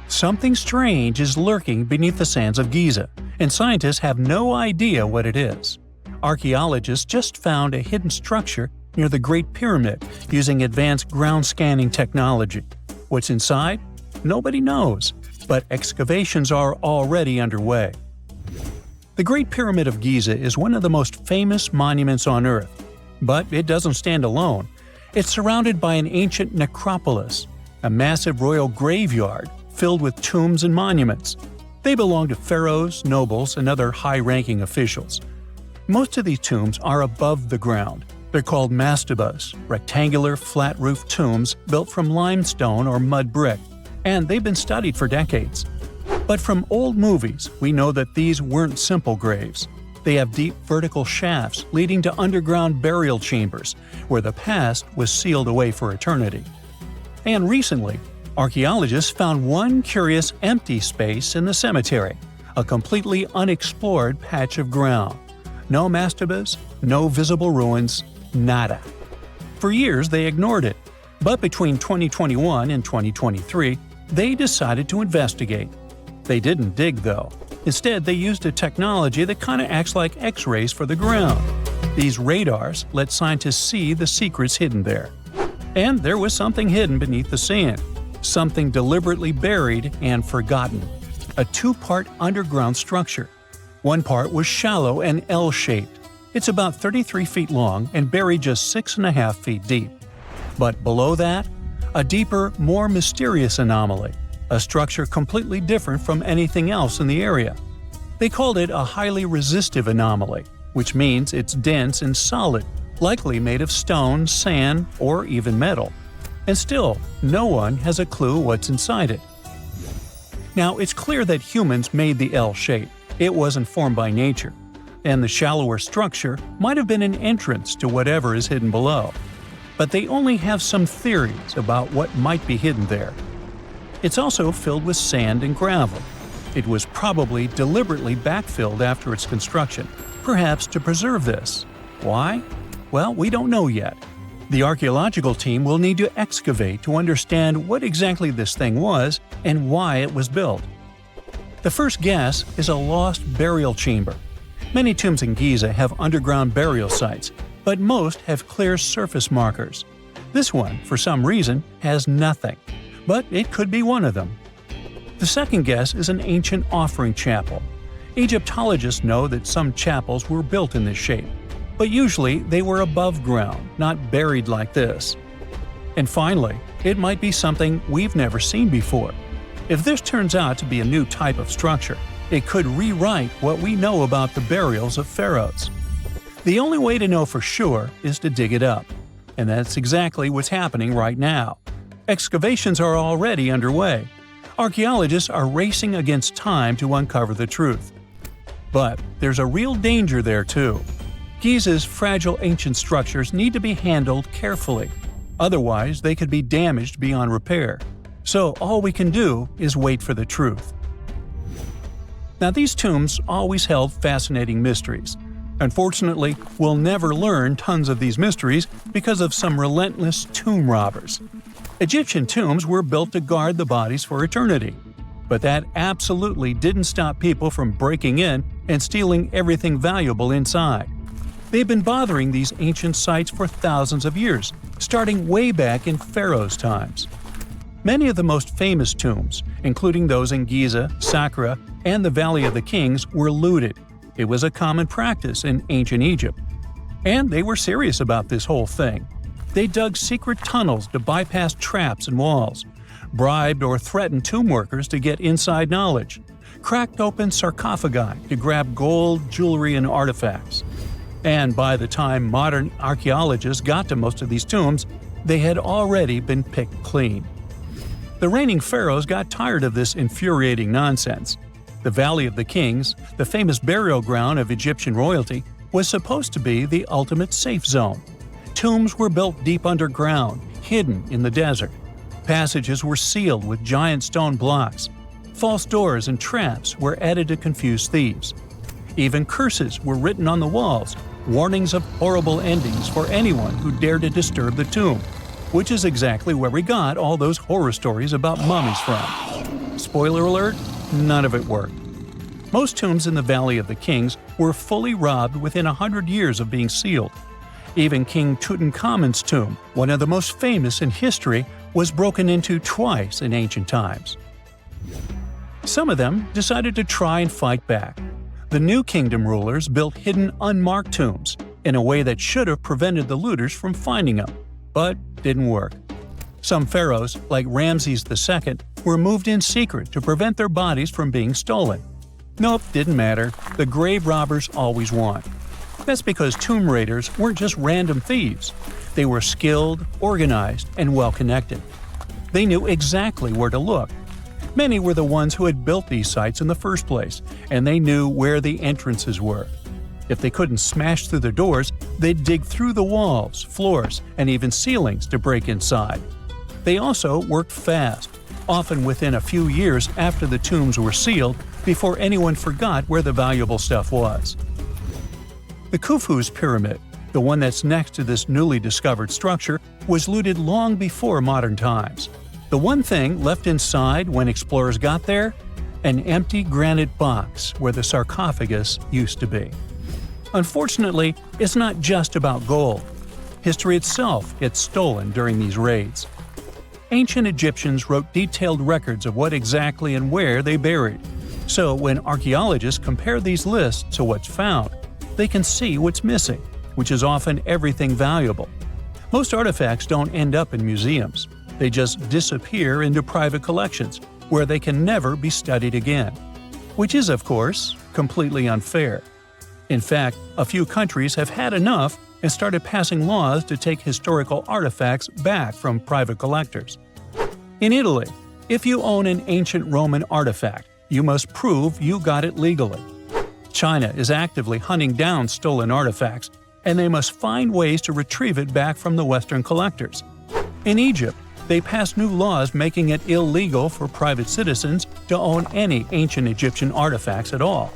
Something strange is lurking beneath the sands of Giza, and scientists have no idea what it is. Archaeologists just found a hidden structure near the Great Pyramid using advanced ground scanning technology. What's inside? Nobody knows, but excavations are already underway. The Great Pyramid of Giza is one of the most famous monuments on Earth, but it doesn't stand alone. It's surrounded by an ancient necropolis, a massive royal graveyard filled with tombs and monuments. They belong to pharaohs, nobles, and other high-ranking officials. Most of these tombs are above the ground. They're called mastabas, rectangular, flat-roofed tombs built from limestone or mud brick, and they've been studied for decades. But from old movies, we know that these weren't simple graves. They have deep vertical shafts leading to underground burial chambers, where the past was sealed away for eternity. And recently, archaeologists found one curious empty space in the cemetery, a completely unexplored patch of ground. No mastabas, no visible ruins, nada. For years they ignored it, but between 2021 and 2023, they decided to investigate. They didn't dig though. Instead, they used a technology that kind of acts like X-rays for the ground. These radars let scientists see the secrets hidden there. And there was something hidden beneath the sand, something deliberately buried and forgotten. A two-part underground structure. One part was shallow and L-shaped. It's about 33 feet long and buried just 6.5 feet deep. But below that, a deeper, more mysterious anomaly, a structure completely different from anything else in the area. They called it a highly resistive anomaly, which means it's dense and solid, likely made of stone, sand, or even metal. And still, no one has a clue what's inside it. Now, it's clear that humans made the L shape. It wasn't formed by nature. And the shallower structure might have been an entrance to whatever is hidden below. But they only have some theories about what might be hidden there. It's also filled with sand and gravel. It was probably deliberately backfilled after its construction, perhaps to preserve this. Why? Well, we don't know yet. The archaeological team will need to excavate to understand what exactly this thing was and why it was built. The first guess is a lost burial chamber. Many tombs in Giza have underground burial sites, but most have clear surface markers. This one, for some reason, has nothing, but it could be one of them. The second guess is an ancient offering chapel. Egyptologists know that some chapels were built in this shape, but usually they were above ground, not buried like this. And finally, it might be something we've never seen before. If this turns out to be a new type of structure, it could rewrite what we know about the burials of pharaohs. The only way to know for sure is to dig it up, and that's exactly what's happening right now. Excavations are already underway. Archaeologists are racing against time to uncover the truth. But there's a real danger there too. Giza's fragile ancient structures need to be handled carefully. Otherwise, they could be damaged beyond repair. So all we can do is wait for the truth. Now, these tombs always held fascinating mysteries. Unfortunately, we'll never learn tons of these mysteries because of some relentless tomb robbers. Egyptian tombs were built to guard the bodies for eternity. But that absolutely didn't stop people from breaking in and stealing everything valuable inside. They've been bothering these ancient sites for thousands of years, starting way back in Pharaoh's times. Many of the most famous tombs, including those in Giza, Saqqara, and the Valley of the Kings, were looted. It was a common practice in ancient Egypt. And they were serious about this whole thing. They dug secret tunnels to bypass traps and walls, bribed or threatened tomb workers to get inside knowledge, cracked open sarcophagi to grab gold, jewelry, and artifacts. And by the time modern archaeologists got to most of these tombs, they had already been picked clean. The reigning pharaohs got tired of this infuriating nonsense. The Valley of the Kings, the famous burial ground of Egyptian royalty, was supposed to be the ultimate safe zone. Tombs were built deep underground, hidden in the desert. Passages were sealed with giant stone blocks. False doors and traps were added to confuse thieves. Even curses were written on the walls, warnings of horrible endings for anyone who dared to disturb the tomb, which is exactly where we got all those horror stories about mummies from. Spoiler alert, none of it worked. Most tombs in the Valley of the Kings were fully robbed within 100 years of being sealed. Even King Tutankhamun's tomb, one of the most famous in history, was broken into twice in ancient times. Some of them decided to try and fight back. The New Kingdom rulers built hidden unmarked tombs in a way that should have prevented the looters from finding them, but didn't work. Some pharaohs, like Ramses II, were moved in secret to prevent their bodies from being stolen. Nope, didn't matter. The grave robbers always won. That's because tomb raiders weren't just random thieves. They were skilled, organized, and well-connected. They knew exactly where to look. Many were the ones who had built these sites in the first place, and they knew where the entrances were. If they couldn't smash through the doors, they'd dig through the walls, floors, and even ceilings to break inside. They also worked fast, often within a few years after the tombs were sealed, before anyone forgot where the valuable stuff was. The Khufu's pyramid, the one that's next to this newly discovered structure, was looted long before modern times. The one thing left inside when explorers got there? An empty granite box where the sarcophagus used to be. Unfortunately, it's not just about gold. History itself gets stolen during these raids. Ancient Egyptians wrote detailed records of what exactly and where they buried. So when archaeologists compare these lists to what's found, they can see what's missing, which is often everything valuable. Most artifacts don't end up in museums. They just disappear into private collections, where they can never be studied again. Which is, of course, completely unfair. In fact, a few countries have had enough and started passing laws to take historical artifacts back from private collectors. In Italy, if you own an ancient Roman artifact, you must prove you got it legally. China is actively hunting down stolen artifacts, and they must find ways to retrieve it back from the Western collectors. In Egypt, they passed new laws making it illegal for private citizens to own any ancient Egyptian artifacts at all.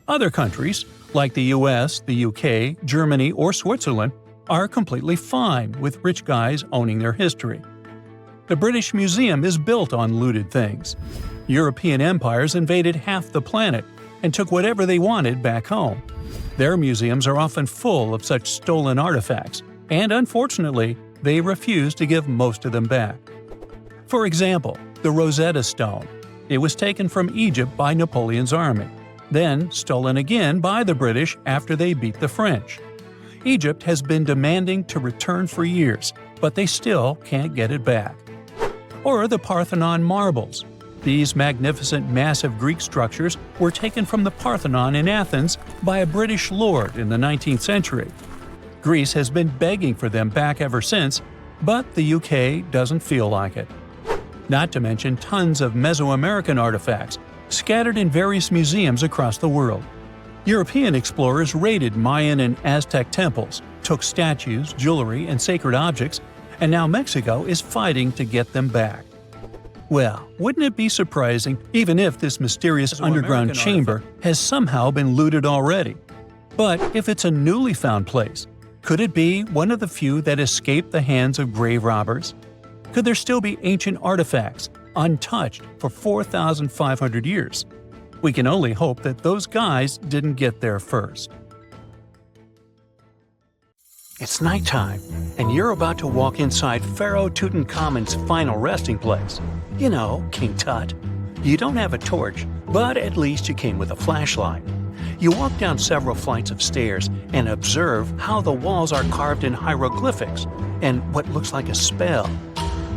Other countries, like the US, the UK, Germany, or Switzerland, are completely fine with rich guys owning their history. The British Museum is built on looted things. European empires invaded half the planet and took whatever they wanted back home. Their museums are often full of such stolen artifacts, and unfortunately, they refuse to give most of them back. For example, the Rosetta Stone. It was taken from Egypt by Napoleon's army, then stolen again by the British after they beat the French. Egypt has been demanding to return for years, but they still can't get it back. Or the Parthenon marbles. These magnificent massive Greek structures were taken from the Parthenon in Athens by a British lord in the 19th century. Greece has been begging for them back ever since, but the UK doesn't feel like it. Not to mention tons of Mesoamerican artifacts scattered in various museums across the world. European explorers raided Mayan and Aztec temples, took statues, jewelry, and sacred objects, and now Mexico is fighting to get them back. Well, wouldn't it be surprising even if this mysterious underground chamber has somehow been looted already? But if it's a newly found place, could it be one of the few that escaped the hands of grave robbers? Could there still be ancient artifacts, untouched for 4,500 years? We can only hope that those guys didn't get there first. It's nighttime, and you're about to walk inside Pharaoh Tutankhamun's final resting place. You know, King Tut. You don't have a torch, but at least you came with a flashlight. You walk down several flights of stairs and observe how the walls are carved in hieroglyphics and what looks like a spell.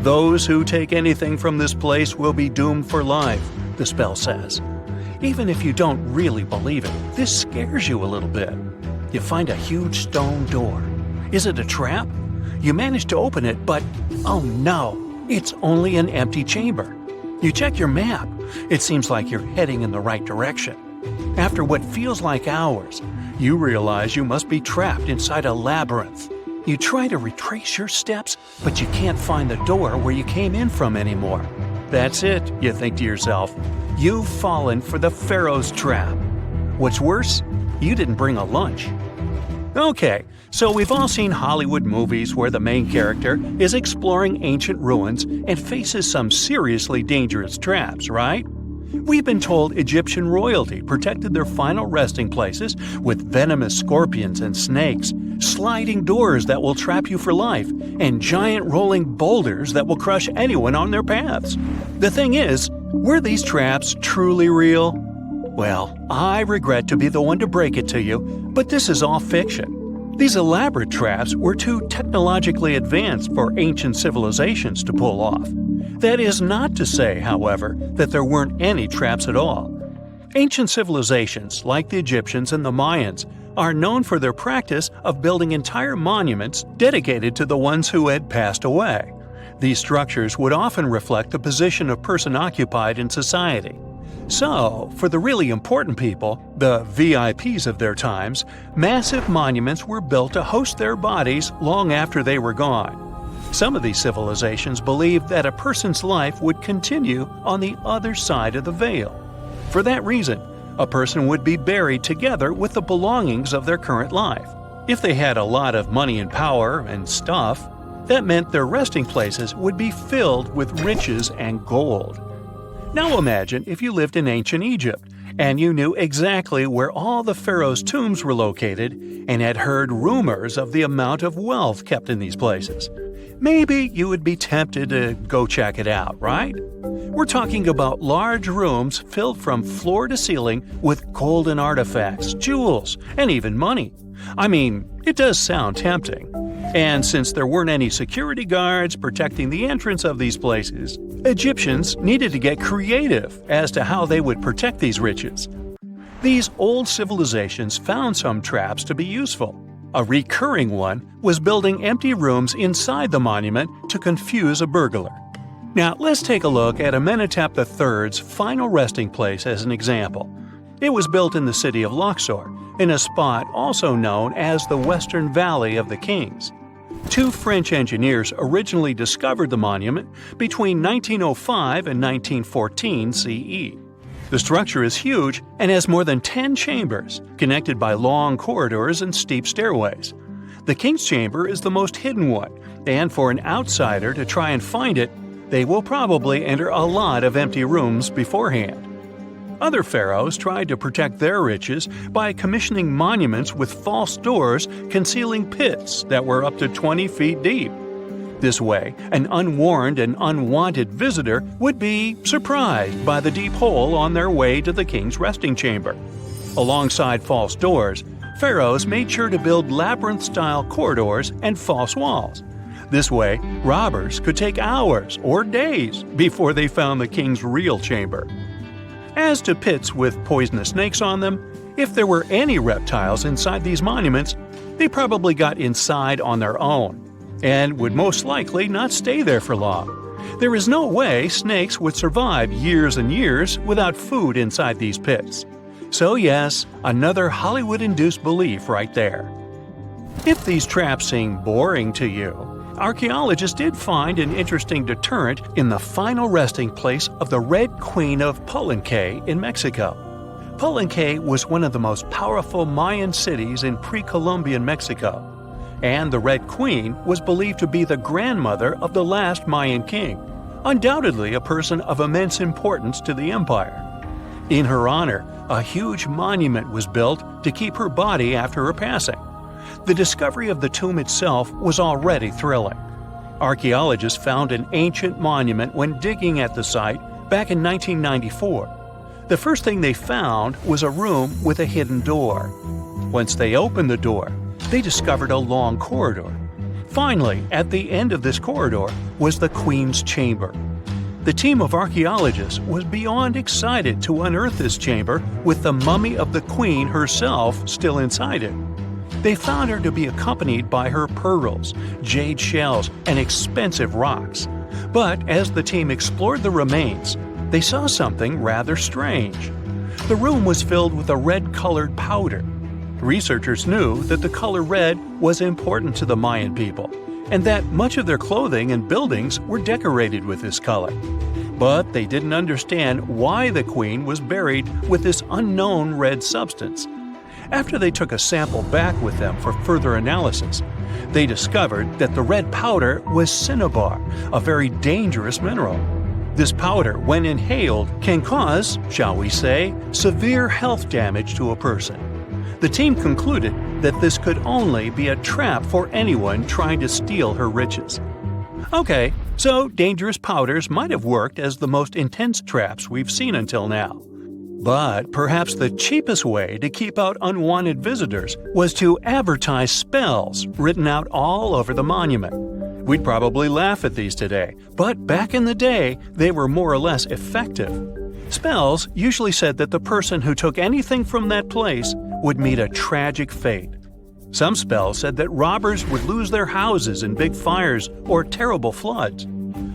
Those who take anything from this place will be doomed for life, the spell says. Even if you don't really believe it, this scares you a little bit. You find a huge stone door. Is it a trap? You manage to open it, but oh no, it's only an empty chamber. You check your map. It seems like you're heading in the right direction. After what feels like hours, you realize you must be trapped inside a labyrinth. You try to retrace your steps, but you can't find the door where you came in from anymore. That's it, you think to yourself. You've fallen for the Pharaoh's trap. What's worse, you didn't bring a lunch. Okay, so we've all seen Hollywood movies where the main character is exploring ancient ruins and faces some seriously dangerous traps, right? We've been told Egyptian royalty protected their final resting places with venomous scorpions and snakes, sliding doors that will trap you for life, and giant rolling boulders that will crush anyone on their paths. The thing is, were these traps truly real? Well, I regret to be the one to break it to you, but this is all fiction. These elaborate traps were too technologically advanced for ancient civilizations to pull off. That is not to say, however, that there weren't any traps at all. Ancient civilizations, like the Egyptians and the Mayans, are known for their practice of building entire monuments dedicated to the ones who had passed away. These structures would often reflect the position of person occupied in society. So, for the really important people, the VIPs of their times, massive monuments were built to host their bodies long after they were gone. Some of these civilizations believed that a person's life would continue on the other side of the veil. For that reason, a person would be buried together with the belongings of their current life. If they had a lot of money and power and stuff, that meant their resting places would be filled with riches and gold. Now imagine if you lived in ancient Egypt and you knew exactly where all the pharaohs' tombs were located and had heard rumors of the amount of wealth kept in these places. Maybe you would be tempted to go check it out, right? We're talking about large rooms filled from floor to ceiling with golden artifacts, jewels, and even money. I mean, it does sound tempting. And since there weren't any security guards protecting the entrance of these places, Egyptians needed to get creative as to how they would protect these riches. These old civilizations found some traps to be useful. A recurring one was building empty rooms inside the monument to confuse a burglar. Now, let's take a look at Amenhotep III's final resting place as an example. It was built in the city of Luxor, in a spot also known as the Western Valley of the Kings. Two French engineers originally discovered the monument between 1905 and 1914 CE. The structure is huge and has more than 10 chambers, connected by long corridors and steep stairways. The King's Chamber is the most hidden one, and for an outsider to try and find it, they will probably enter a lot of empty rooms beforehand. Other pharaohs tried to protect their riches by commissioning monuments with false doors concealing pits that were up to 20 feet deep. This way, an unwarned and unwanted visitor would be surprised by the deep hole on their way to the king's resting chamber. Alongside false doors, pharaohs made sure to build labyrinth-style corridors and false walls. This way, robbers could take hours or days before they found the king's real chamber. As to pits with poisonous snakes on them, if there were any reptiles inside these monuments, they probably got inside on their own, and would most likely not stay there for long. There is no way snakes would survive years and years without food inside these pits. So yes, another Hollywood-induced belief right there. If these traps seem boring to you, archaeologists did find an interesting deterrent in the final resting place of the Red Queen of Palenque in Mexico. Palenque was one of the most powerful Mayan cities in pre-Columbian Mexico, and the Red Queen was believed to be the grandmother of the last Mayan king, undoubtedly a person of immense importance to the empire. In her honor, a huge monument was built to keep her body after her passing. The discovery of the tomb itself was already thrilling. Archaeologists found an ancient monument when digging at the site back in 1994. The first thing they found was a room with a hidden door. Once they opened the door, they discovered a long corridor. Finally, at the end of this corridor was the Queen's chamber. The team of archaeologists was beyond excited to unearth this chamber with the mummy of the Queen herself still inside it. They found her to be accompanied by her pearls, jade shells, and expensive rocks. But as the team explored the remains, they saw something rather strange. The room was filled with a red-colored powder. Researchers knew that the color red was important to the Mayan people, and that much of their clothing and buildings were decorated with this color. But they didn't understand why the queen was buried with this unknown red substance. After they took a sample back with them for further analysis, they discovered that the red powder was cinnabar, a very dangerous mineral. This powder, when inhaled, can cause, shall we say, severe health damage to a person. The team concluded that this could only be a trap for anyone trying to steal her riches. Okay, so dangerous powders might have worked as the most intense traps we've seen until now. But perhaps the cheapest way to keep out unwanted visitors was to advertise spells written out all over the monument. We'd probably laugh at these today, but back in the day, they were more or less effective. Spells usually said that the person who took anything from that place would meet a tragic fate. Some spells said that robbers would lose their houses in big fires or terrible floods.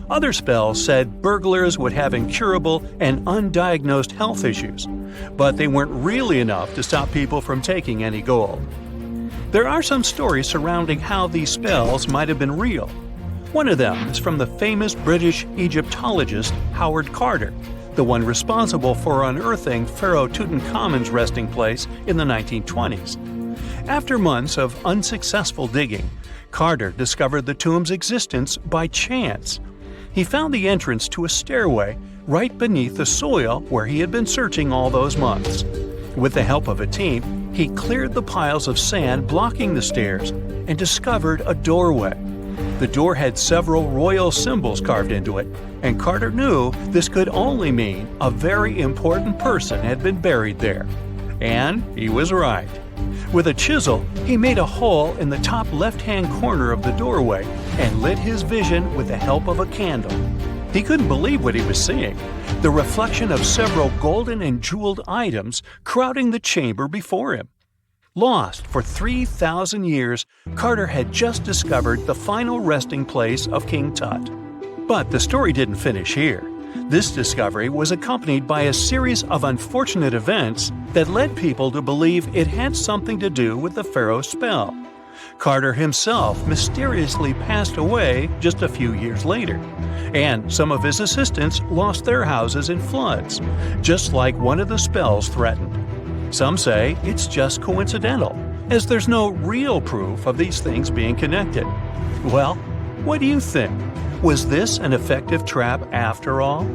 Other spells said burglars would have incurable and undiagnosed health issues, but they weren't really enough to stop people from taking any gold. There are some stories surrounding how these spells might have been real. One of them is from the famous British Egyptologist Howard Carter, the one responsible for unearthing Pharaoh Tutankhamun's resting place in the 1920s. After months of unsuccessful digging, Carter discovered the tomb's existence by chance. He found the entrance to a stairway right beneath the soil where he had been searching all those months. With the help of a team, he cleared the piles of sand blocking the stairs and discovered a doorway. The door had several royal symbols carved into it, and Carter knew this could only mean a very important person had been buried there. And he was right. With a chisel, he made a hole in the top left-hand corner of the doorway and lit his vision with the help of a candle. He couldn't believe what he was seeing, the reflection of several golden and jeweled items crowding the chamber before him. Lost for 3,000 years, Carter had just discovered the final resting place of King Tut. But the story didn't finish here. This discovery was accompanied by a series of unfortunate events that led people to believe it had something to do with the pharaoh's spell. Carter himself mysteriously passed away just a few years later, and some of his assistants lost their houses in floods, just like one of the spells threatened. Some say it's just coincidental, as there's no real proof of these things being connected. Well, what do you think? Was this an effective trap after all?